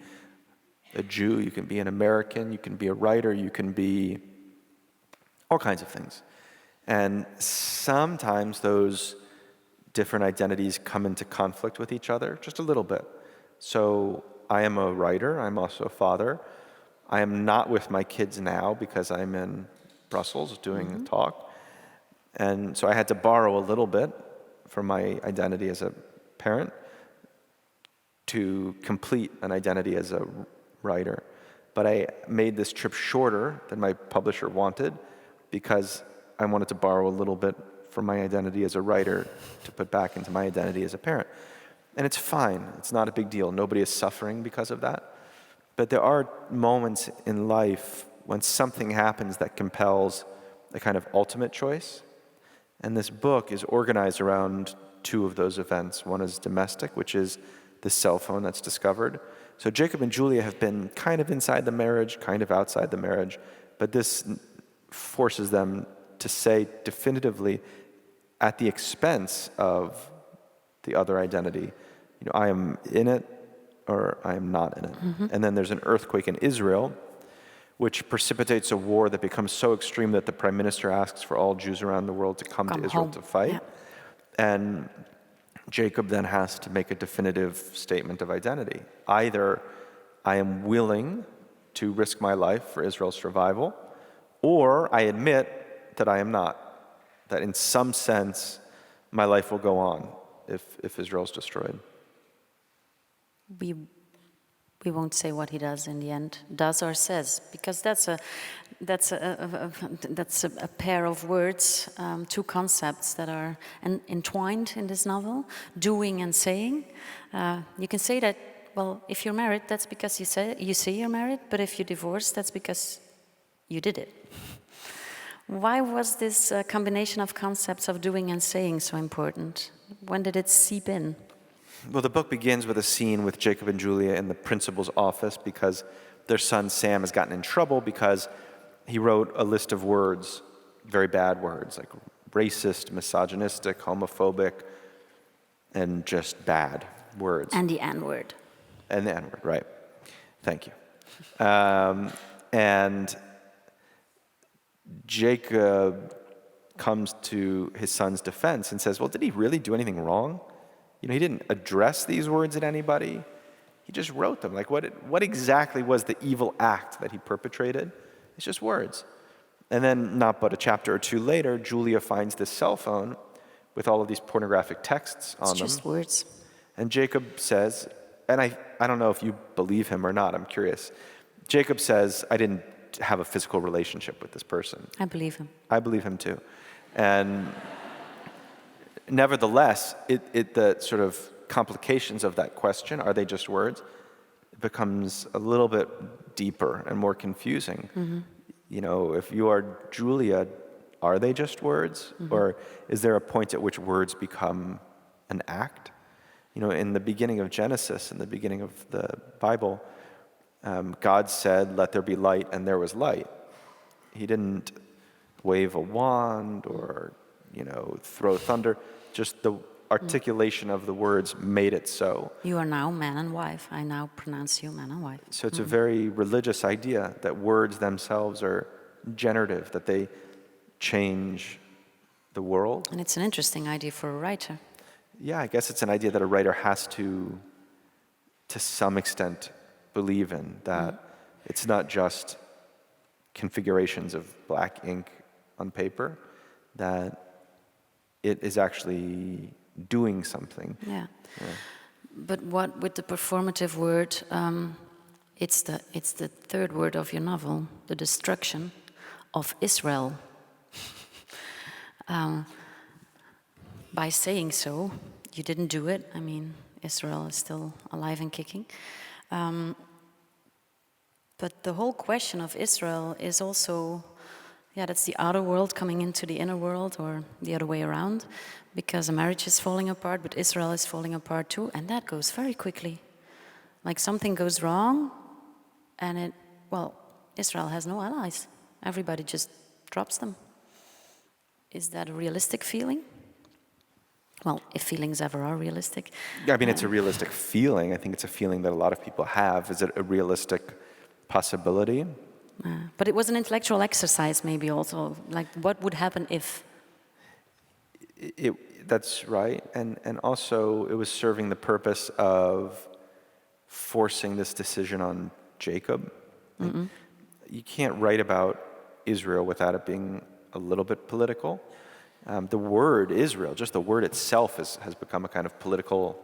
a Jew, you can be an American, you can be a writer, you can be all kinds of things. And sometimes those different identities come into conflict with each other, just a little bit. So I am a writer, I'm also a father. I am not with my kids now because I'm in Brussels doing a talk. And so I had to borrow a little bit from my identity as a parent to complete an identity as a writer. But I made this trip shorter than my publisher wanted because I wanted to borrow a little bit from my identity as a writer to put back into my identity as a parent. And it's fine. It's not a big deal. Nobody is suffering because of that. But there are moments in life when something happens that compels a kind of ultimate choice. And this book is organized around two of those events. One is domestic, which is this cell phone that's discovered. So Jacob and Julia have been kind of inside the marriage, kind of outside the marriage, but this forces them to say definitively, at the expense of the other identity, I am in it or I am not in it. And then there's an earthquake in Israel, which precipitates a war that becomes so extreme that the prime minister asks for all Jews around the world to come to Israel home. to fight. Yeah. And Jacob then has to make a definitive statement of identity. Either I am willing to risk my life for Israel's survival, or I admit that I am not. That in some sense, my life will go on if Israel's destroyed. We won't say what he does in the end, does or says, because that's a pair of words, two concepts that are entwined in this novel, doing and saying. You can say that, well, if you're married, that's because you say you're married, but if you divorce, that's because you did it. Why was this combination of concepts of doing and saying so important? When did it seep in? Well, the book begins with a scene with Jacob and Julia in the principal's office because their son Sam has gotten in trouble because he wrote a list of words, very bad words, like racist, misogynistic, homophobic, and just bad words. And the N-word. And the N-word, right. Thank you. And Jacob comes to his son's defense and says, well, did he really do anything wrong? He didn't address these words at anybody. He just wrote them. Like, what exactly was the evil act that he perpetrated? It's just words. And then, not but a chapter or two later, Julia finds this cell phone with all of these pornographic texts on them. It's just words. And Jacob says, and I don't know if you believe him or not, I'm curious. Jacob says, I didn't have a physical relationship with this person. I believe him. I believe him too. And nevertheless, the sort of complications of that question, are they just words, it becomes a little bit deeper and more confusing. If you are Julia, are they just words? Or is there a point at which words become an act? In the beginning of Genesis, in the beginning of the Bible, God said, let there be light, and there was light. He didn't wave a wand or, throw thunder. Just the articulation of the words made it so. You are now man and wife. I now pronounce you man and wife. So it's a very religious idea that words themselves are generative, that they change the world. And it's an interesting idea for a writer. Yeah, I guess it's an idea that a writer has to some extent, believe in, that it's not just configurations of black ink on paper, that it is actually doing something. Yeah. But what with the performative word, it's the third word of your novel, the destruction of Israel. By saying so, you didn't do it. I mean, Israel is still alive and kicking. But the whole question of Israel is also, that's the outer world coming into the inner world, or the other way around, because a marriage is falling apart, but Israel is falling apart too, and that goes very quickly. Like something goes wrong, and Israel has no allies. Everybody just drops them. Is that a realistic feeling? Well, if feelings ever are realistic. Yeah, I mean, it's a realistic feeling. I think it's a feeling that a lot of people have. Is it a realistic possibility? But it was an intellectual exercise, maybe also. Like, what would happen if? That's right. And also, it was serving the purpose of forcing this decision on Jacob. Mm-hmm. You can't write about Israel without it being a little bit political. The word Israel, just the word itself, has become a kind of political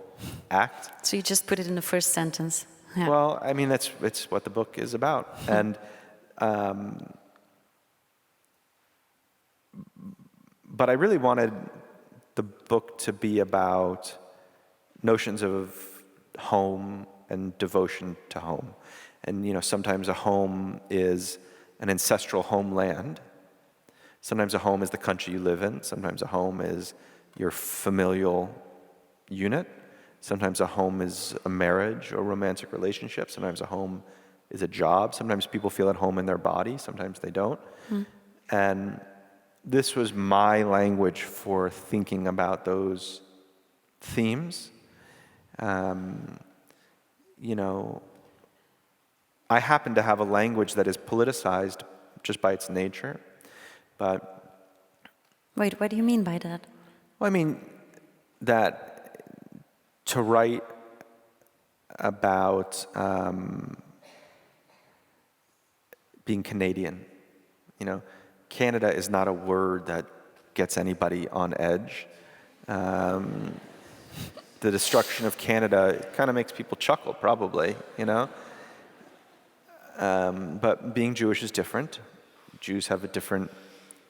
act. So you just put it in the first sentence. Yeah. Well, I mean, it's what the book is about. And but I really wanted the book to be about notions of home and devotion to home. And, sometimes a home is an ancestral homeland. Sometimes a home is the country you live in. Sometimes a home is your familial unit. Sometimes a home is a marriage or romantic relationship. Sometimes a home is a job. Sometimes people feel at home in their body. Sometimes they don't. And this was my language for thinking about those themes. You know, I happen to have a language that is politicized just by its nature, but... Wait, what do you mean by that? Well, I mean that to write about being Canadian, you know, Canada is not a word that gets anybody on edge. The destruction of Canada kind of makes people chuckle, probably, you know. But being Jewish is different. Jews have a different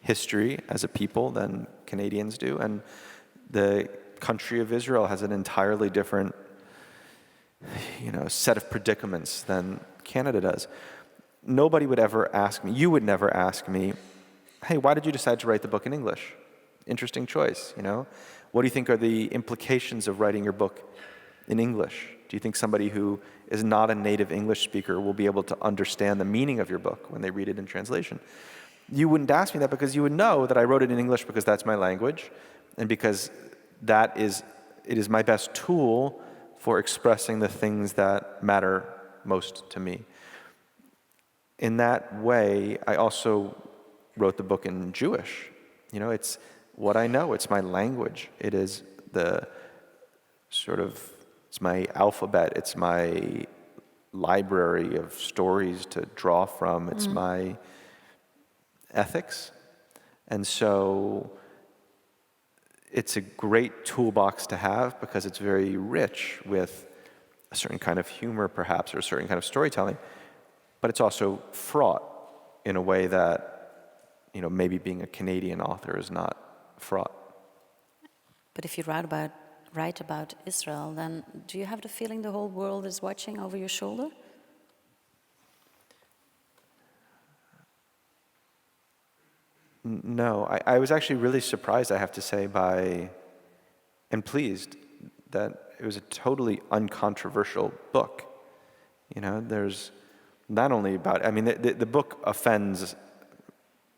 history as a people than Canadians do, and the country of Israel has an entirely different, you know, set of predicaments than Canada does. Nobody would ever ask me, you would never ask me, hey, why did you decide to write the book in English? Interesting choice, you know? What do you think are the implications of writing your book in English? Do you think somebody who is not a native English speaker will be able to understand the meaning of your book when they read it in translation? You wouldn't ask me that because you would know that I wrote it in English because that's my language and because it is my best tool for expressing the things that matter most to me. In that way, I also wrote the book in Jewish. You know, it's what I know, it's my language. It is the sort of, it's my alphabet, it's my library of stories to draw from, it's my ethics. And so it's a great toolbox to have because it's very rich with a certain kind of humor, perhaps, or a certain kind of storytelling, but it's also fraught in a way that, you know, maybe being a Canadian author is not fraught. But if you write about Israel, then do you have the feeling the whole world is watching over your shoulder? No, I was actually really surprised, I have to say, and pleased that it was a totally uncontroversial book. You know, there's not only about, I mean, the book offends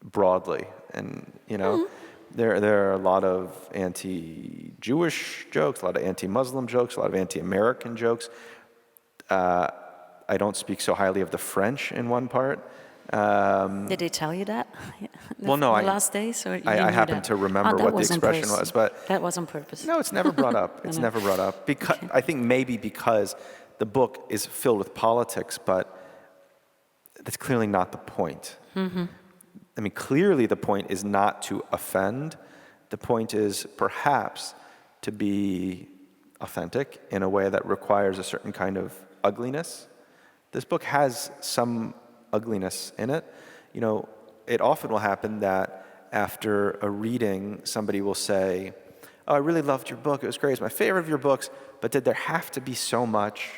broadly, and, you know, there are a lot of anti-Jewish jokes, a lot of anti-Muslim jokes, a lot of anti-American jokes. I don't speak so highly of the French in one part. Did they tell you that? Well, no, the last days, or I happen to remember what the expression was, but that was on purpose. no, it's never brought up. It's never brought up because I think maybe because the book is filled with politics, but that's clearly not the point. I mean, clearly the point is not to offend. The point is perhaps to be authentic in a way that requires a certain kind of ugliness. This book has some ugliness in it. You know, it often will happen that after a reading, somebody will say, oh, I really loved your book. It was great. It's my favorite of your books. But did there have to be so much?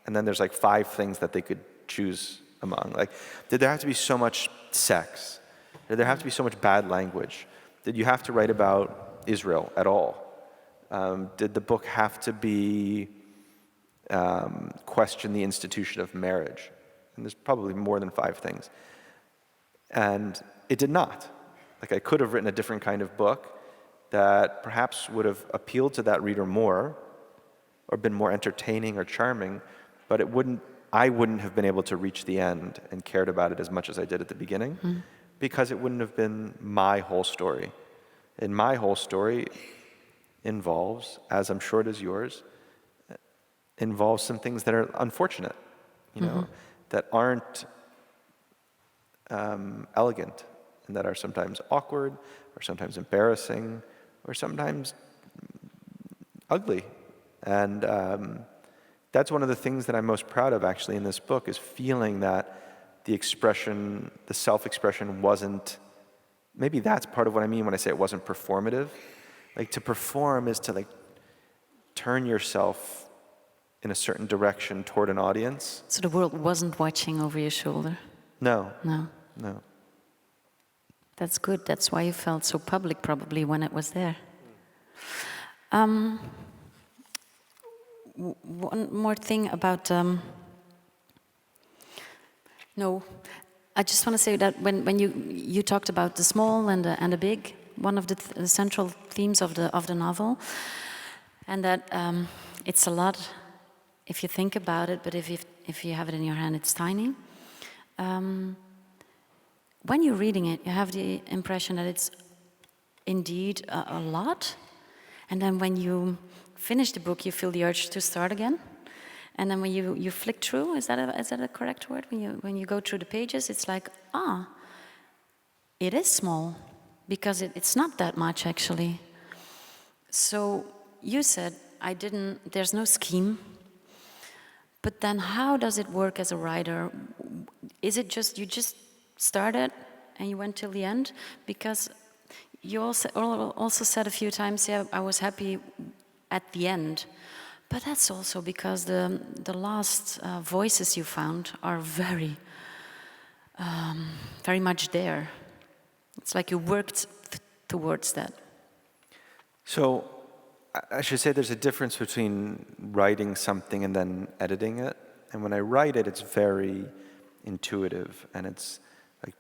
And then there's like 5 things that they could choose among. Like, did there have to be so much sex? Did there have to be so much bad language? Did you have to write about Israel at all? Did the book have to be question the institution of marriage? And there's probably more than 5 things. And it did not. Like, I could have written a different kind of book that perhaps would have appealed to that reader more, or been more entertaining or charming, but I wouldn't have been able to reach the end and cared about it as much as I did at the beginning, because it wouldn't have been my whole story. And my whole story involves, as I'm sure it is yours, involves some things that are unfortunate, you know, that aren't elegant, and that are sometimes awkward, or sometimes embarrassing, or sometimes ugly. And that's one of the things that I'm most proud of, actually, in this book, is feeling that the self-expression wasn't, maybe that's part of what I mean when I say it wasn't performative. Like, to perform is to, like, turn yourself in a certain direction toward an audience. So the world wasn't watching over your shoulder? No. No. No. That's good. That's why you felt so public, probably, when it was there. one more thing about... no, I just want to say that when you talked about the small and the big, one of the central themes of the novel, and that it's a lot if you think about it, but if you have it in your hand, it's tiny. When you're reading it, you have the impression that it's indeed a lot, and then when you finish the book, you feel the urge to start again. And then when you flick through, is that a correct word? When you go through the pages, it's like, it is small, because it's not that much actually. So you said there's no scheme, but then how does it work as a writer? Is it you just started and you went till the end? Because you also said a few times, yeah, I was happy at the end. But that's also because the last voices you found are very, very much there. It's like you worked towards that. So I should say there's a difference between writing something and then editing it. And when I write it, it's very intuitive, and it's like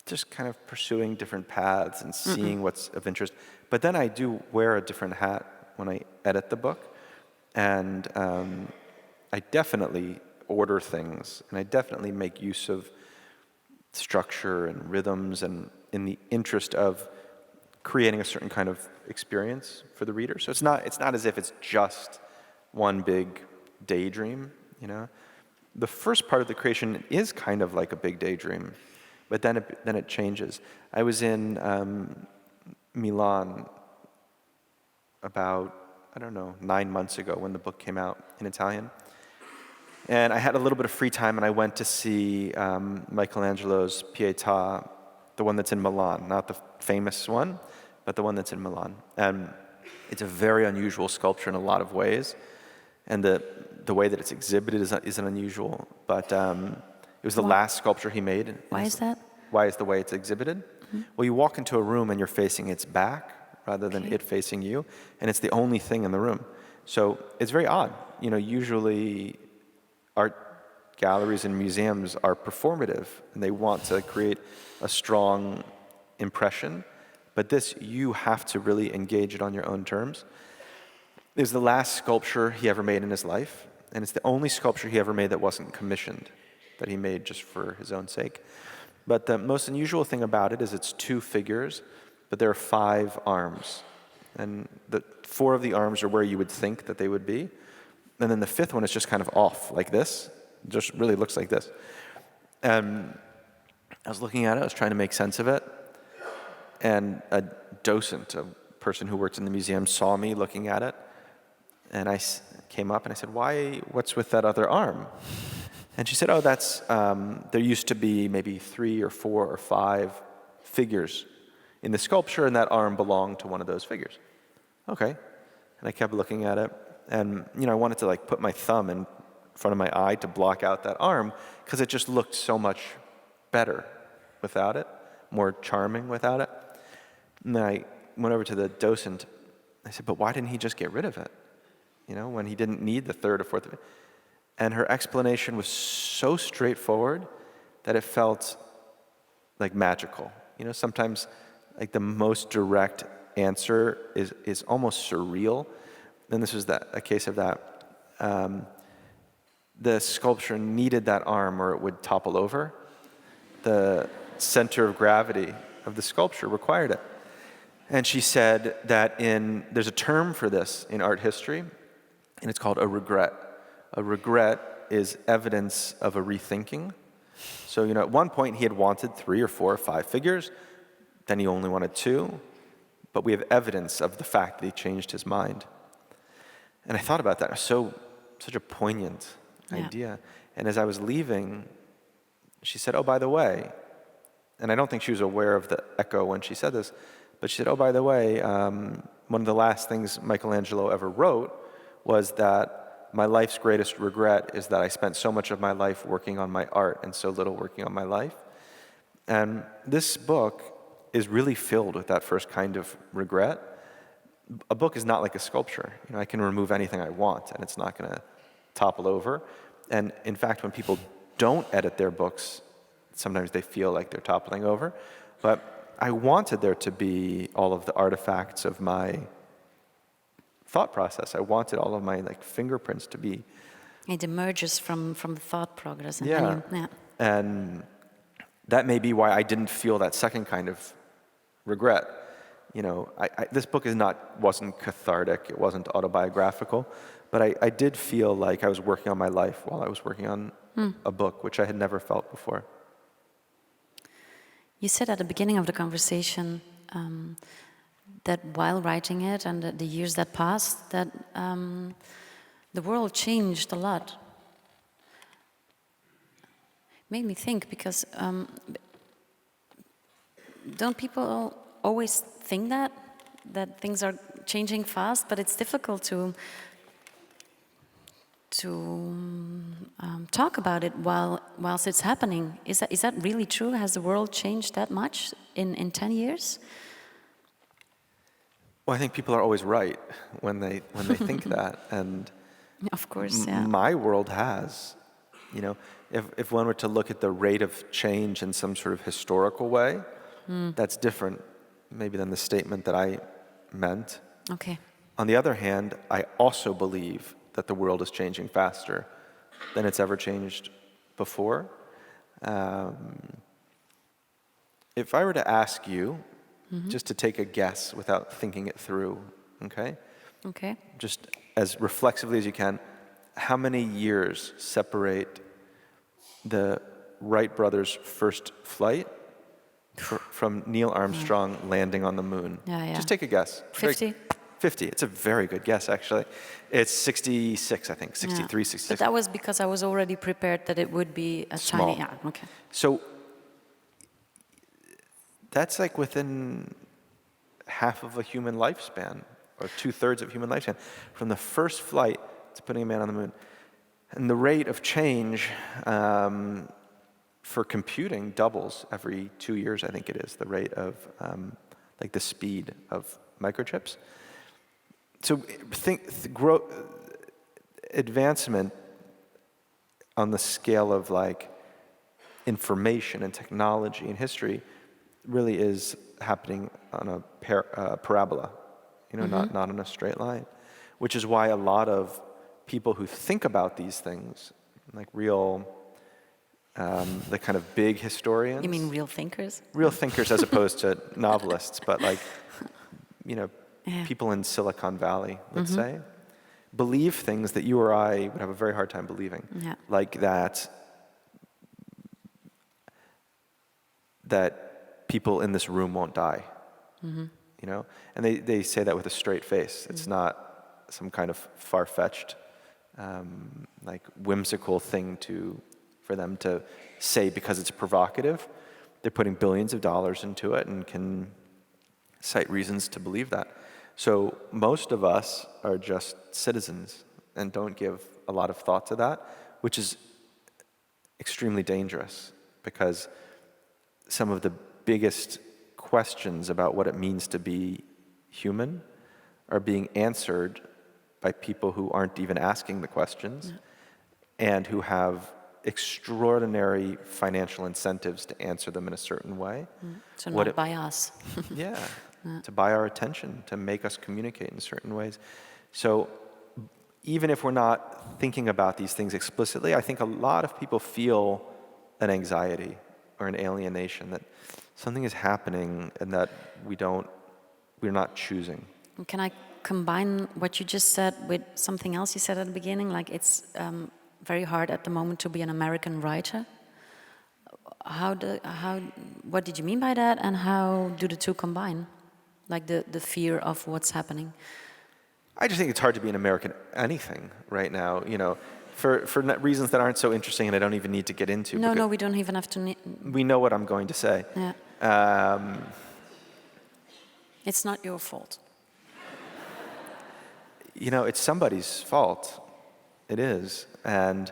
just kind of pursuing different paths and seeing what's of interest. But then I do wear a different hat when I edit the book. And I definitely order things, and I definitely make use of structure and rhythms, and in the interest of creating a certain kind of experience for the reader. So it's not as if it's just one big daydream, you know. The first part of the creation is kind of like a big daydream, but then it changes. I was in Milan about 9 months ago when the book came out in Italian. And I had a little bit of free time, and I went to see Michelangelo's Pietà, the one that's in Milan, not the famous one, but the one that's in Milan. And it's a very unusual sculpture in a lot of ways, and the way that it's exhibited isn't unusual, but it was the last sculpture he made. Why is that? Why is the way it's exhibited? Mm-hmm. Well, you walk into a room and you're facing its back, rather than it facing you, and it's the only thing in the room. So it's very odd. You know, usually art galleries and museums are performative, and they want to create a strong impression, but this, you have to really engage it on your own terms. It was the last sculpture he ever made in his life, and it's the only sculpture he ever made that wasn't commissioned, that he made just for his own sake. But the most unusual thing about it is it's 2 figures, but there are 5 arms. And the 4 of the arms are where you would think that they would be. And then the 5th one is just kind of off, like this. It just really looks like this. And I was looking at it, I was trying to make sense of it. And a docent, a person who worked in the museum, saw me looking at it. And I came up and I said, what's with that other arm? And she said, that's, there used to be maybe 3 or 4 or 5 figures in the sculpture, and that arm belonged to one of those figures. Okay. And I kept looking at it, and I wanted to put my thumb in front of my eye to block out that arm, because it just looked so much better without it, more charming without it. And then I went over to the docent. I said, but why didn't he just get rid of it? When he didn't need the 3rd or 4th of it. And her explanation was so straightforward that it felt like magical. Sometimes the most direct answer is almost surreal. And this was a case of that. The sculpture needed that arm or it would topple over. The center of gravity of the sculpture required it. And she said that there's a term for this in art history, and it's called a regret. A regret is evidence of a rethinking. So, at one point he had wanted 3 or 4 or 5 figures, then he only wanted 2, but we have evidence of the fact that he changed his mind. And I thought about that. It was such a poignant idea. And as I was leaving, she said, by the way, and I don't think she was aware of the echo when she said this, but she said, by the way, one of the last things Michelangelo ever wrote was that my life's greatest regret is that I spent so much of my life working on my art and so little working on my life. And this book is really filled with that first kind of regret. a book is not like a sculpture. I can remove anything I want, and it's not going to topple over. And in fact, when people don't edit their books, sometimes they feel like they're toppling over. But I wanted there to be all of the artifacts of my thought process. I wanted all of my fingerprints to be. It emerges from the thought progress. And Yeah. And that may be why I didn't feel that second kind of regret. This book wasn't cathartic, it wasn't autobiographical, but I did feel like I was working on my life while I was working on a book, which I had never felt before. You said at the beginning of the conversation that while writing it and the years that passed, that the world changed a lot. Made me think, because don't people always think that things are changing fast, but it's difficult to talk about it whilst it's happening. Is that really true? Has the world changed that much in 10 years? Well, I think people are always right when they think that, and of course, yeah. My world has. If one were to look at the rate of change in some sort of historical way, that's different maybe than the statement that I meant. Okay. On the other hand, I also believe that the world is changing faster than it's ever changed before. If I were to ask you, just to take a guess without thinking it through, okay? Okay. Just as reflexively as you can, how many years separate the Wright brothers' first flight from Neil Armstrong landing on the moon? Yeah. Just take a guess. 50? 50. It's a very good guess, actually. It's 66, I think. 63, Yeah. 66. But that was because I was already prepared that it would be a Small. tiny... Yeah, okay. So that's within half of a human lifespan, or 2/3 of human lifespan, from the first flight to putting a man on the moon. And the rate of change for computing doubles every 2 years, I think it is, the rate of the speed of microchips. So advancement on the scale of information and technology and history really is happening on a parabola, not on a straight line, which is why a lot of people who think about these things, real, the kind of big historians. You mean real thinkers? Real thinkers as opposed to novelists, but people in Silicon Valley, let's say, believe things that you or I would have a very hard time believing. Yeah. Like that people in this room won't die. And they say that with a straight face. It's not some kind of far-fetched, whimsical thing for them to say because it's provocative. They're putting billions of dollars into it and can cite reasons to believe that. So most of us are just citizens and don't give a lot of thought to that, which is extremely dangerous, because some of the biggest questions about what it means to be human are being answered by people who aren't even asking the questions and who have extraordinary financial incentives to answer them in a certain way. So not by us. Yeah, to buy our attention, to make us communicate in certain ways. So even if we're not thinking about these things explicitly, I think a lot of people feel an anxiety or an alienation that something is happening and that we're not choosing. Can I combine what you just said with something else you said at the beginning? It's very hard at the moment to be an American writer. What did you mean by that, and how do the two combine? The fear of what's happening. I just think it's hard to be an American anything right now, for reasons that aren't so interesting and I don't even need to get into. No, we don't even have to. We know what I'm going to say. Yeah. It's not your fault. It's somebody's fault. It is. And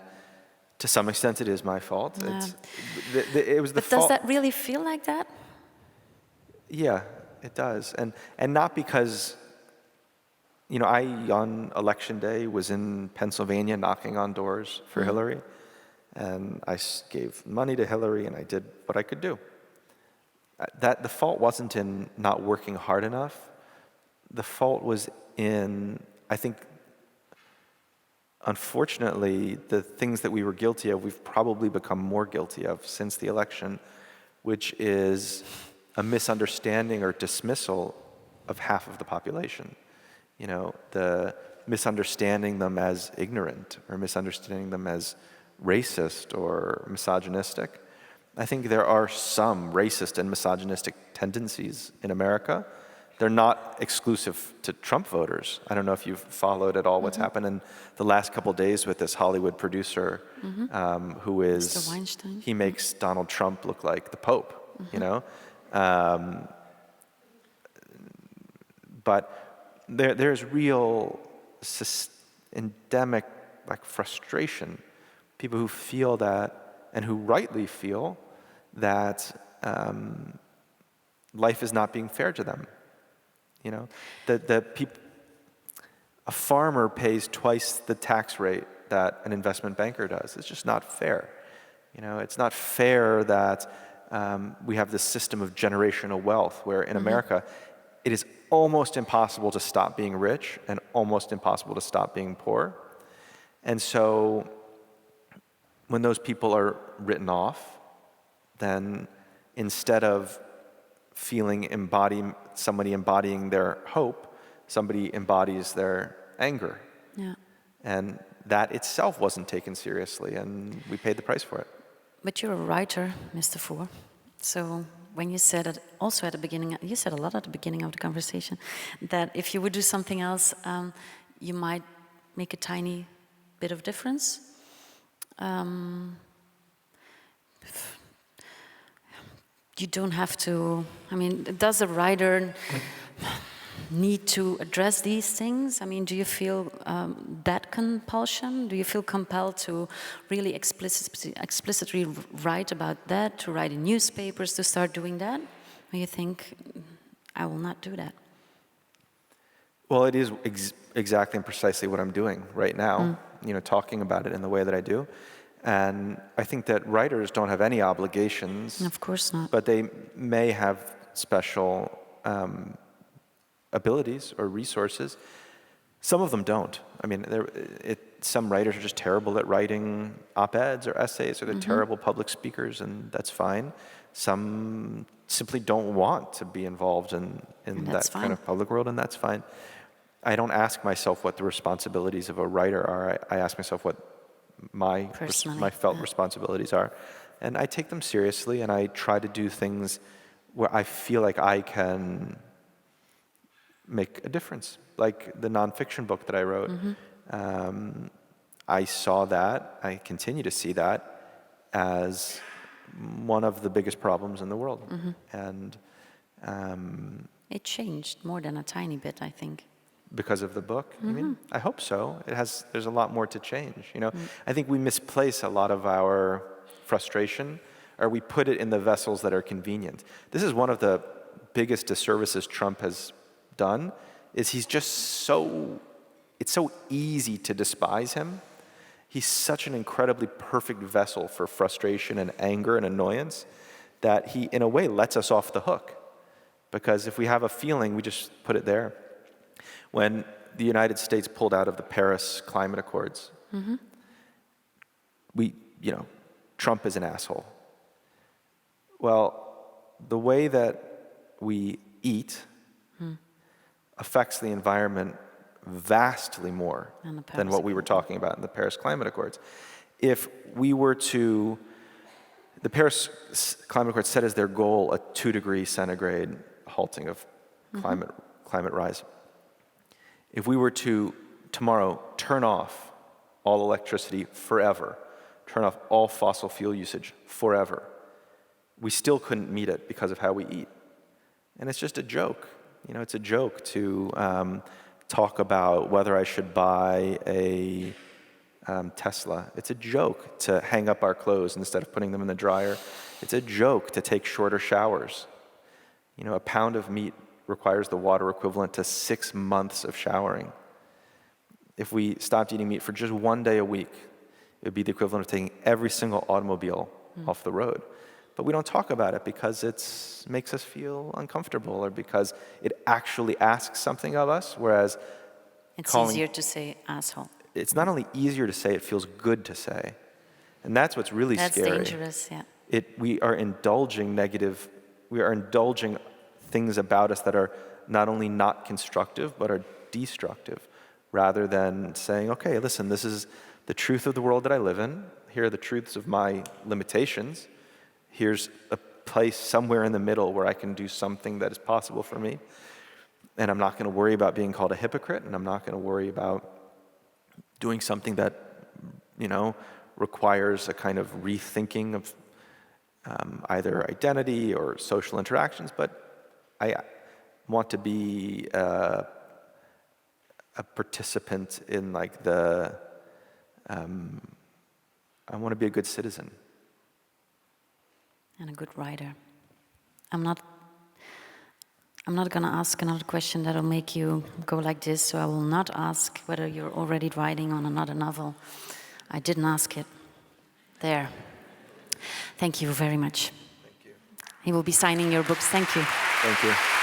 to some extent it is my fault. Yeah. It was the fault. But does that really feel like that? Yeah, it does. And not because I, on election day, was in Pennsylvania knocking on doors for Hillary, and I gave money to Hillary, and I did what I could do. That the fault wasn't in not working hard enough. The fault was in, I think, unfortunately, the things that we were guilty of, we've probably become more guilty of since the election, which is a misunderstanding or dismissal of half of the population. The misunderstanding them as ignorant or misunderstanding them as racist or misogynistic. I think there are some racist and misogynistic tendencies in America. They're not exclusive to Trump voters. I don't know if you've followed at all what's happened in the last couple days with this Hollywood producer who is, Mr. Weinstein. he makes Donald Trump look like the Pope, But there's real endemic frustration. People who feel that, and who rightly feel that life is not being fair to them. A farmer pays twice the tax rate that an investment banker does. It's just not fair. It's not fair that we have this system of generational wealth where in America it is almost impossible to stop being rich and almost impossible to stop being poor. And so when those people are written off, then instead of somebody embodying their hope, somebody embodies their anger. Yeah. And that itself wasn't taken seriously, and we paid the price for it. But you're a writer, Mr. Foer. So when you said it also at the beginning, you said a lot at the beginning of the conversation, that if you would do something else, you might make a tiny bit of difference. You don't have to, does a writer need to address these things? Do you feel that compulsion? Do you feel compelled to really explicitly write about that, to write in newspapers, to start doing that? Or you think, I will not do that? Well, it is exactly and precisely what I'm doing right now, talking about it in the way that I do. And I think that writers don't have any obligations. Of course not. But they may have special abilities or resources. Some of them don't. Some writers are just terrible at writing op-eds or essays, or they're terrible public speakers, and that's fine. Some simply don't want to be involved in that kind of public world, and that's fine. I don't ask myself what the responsibilities of a writer are. I ask myself what my felt responsibilities are. And I take them seriously, and I try to do things where I feel like I can make a difference. Like the nonfiction book that I wrote. I saw that, I continue to see that as one of the biggest problems in the world. And it changed more than a tiny bit, I think. Because of the book? I hope so. There's a lot more to change. I think we misplace a lot of our frustration, or we put it in the vessels that are convenient. This is one of the biggest disservices Trump has done, is he's just it's so easy to despise him. He's such an incredibly perfect vessel for frustration and anger and annoyance that he, in a way, lets us off the hook. Because if we have a feeling, we just put it there. When the United States pulled out of the Paris climate accords, Trump is an asshole. Well, the way that we eat affects the environment vastly more than what we were talking about in the Paris climate accords. If we were to, the Paris climate accords set as their goal a 2-degree centigrade halting of climate rise. If we were to, tomorrow, turn off all electricity forever, turn off all fossil fuel usage forever, we still couldn't meet it because of how we eat. And it's just a joke. It's a joke to talk about whether I should buy a Tesla. It's a joke to hang up our clothes instead of putting them in the dryer. It's a joke to take shorter showers. A pound of meat requires the water equivalent to 6 months of showering. if we stopped eating meat for just one day a week, it would be the equivalent of taking every single automobile off the road. But we don't talk about it because it makes us feel uncomfortable, or because it actually asks something of us, whereas it's easier to say asshole. It's not only easier to say, it feels good to say. And that's what's really scary. That's dangerous, yeah. We are indulging things about us that are not only not constructive, but are destructive, rather than saying, okay, listen, this is the truth of the world that I live in. Here are the truths of my limitations. Here's a place somewhere in the middle where I can do something that is possible for me. And I'm not going to worry about being called a hypocrite, and I'm not going to worry about doing something that, requires a kind of rethinking of either identity or social interactions. But I want to be a participant in I want to be a good citizen. And a good writer. I'm not going to ask another question that will make you go like this, so I will not ask whether you're already writing on another novel. I didn't ask it. There. Thank you very much. Thank you. He will be signing your books. Thank you. Thank you.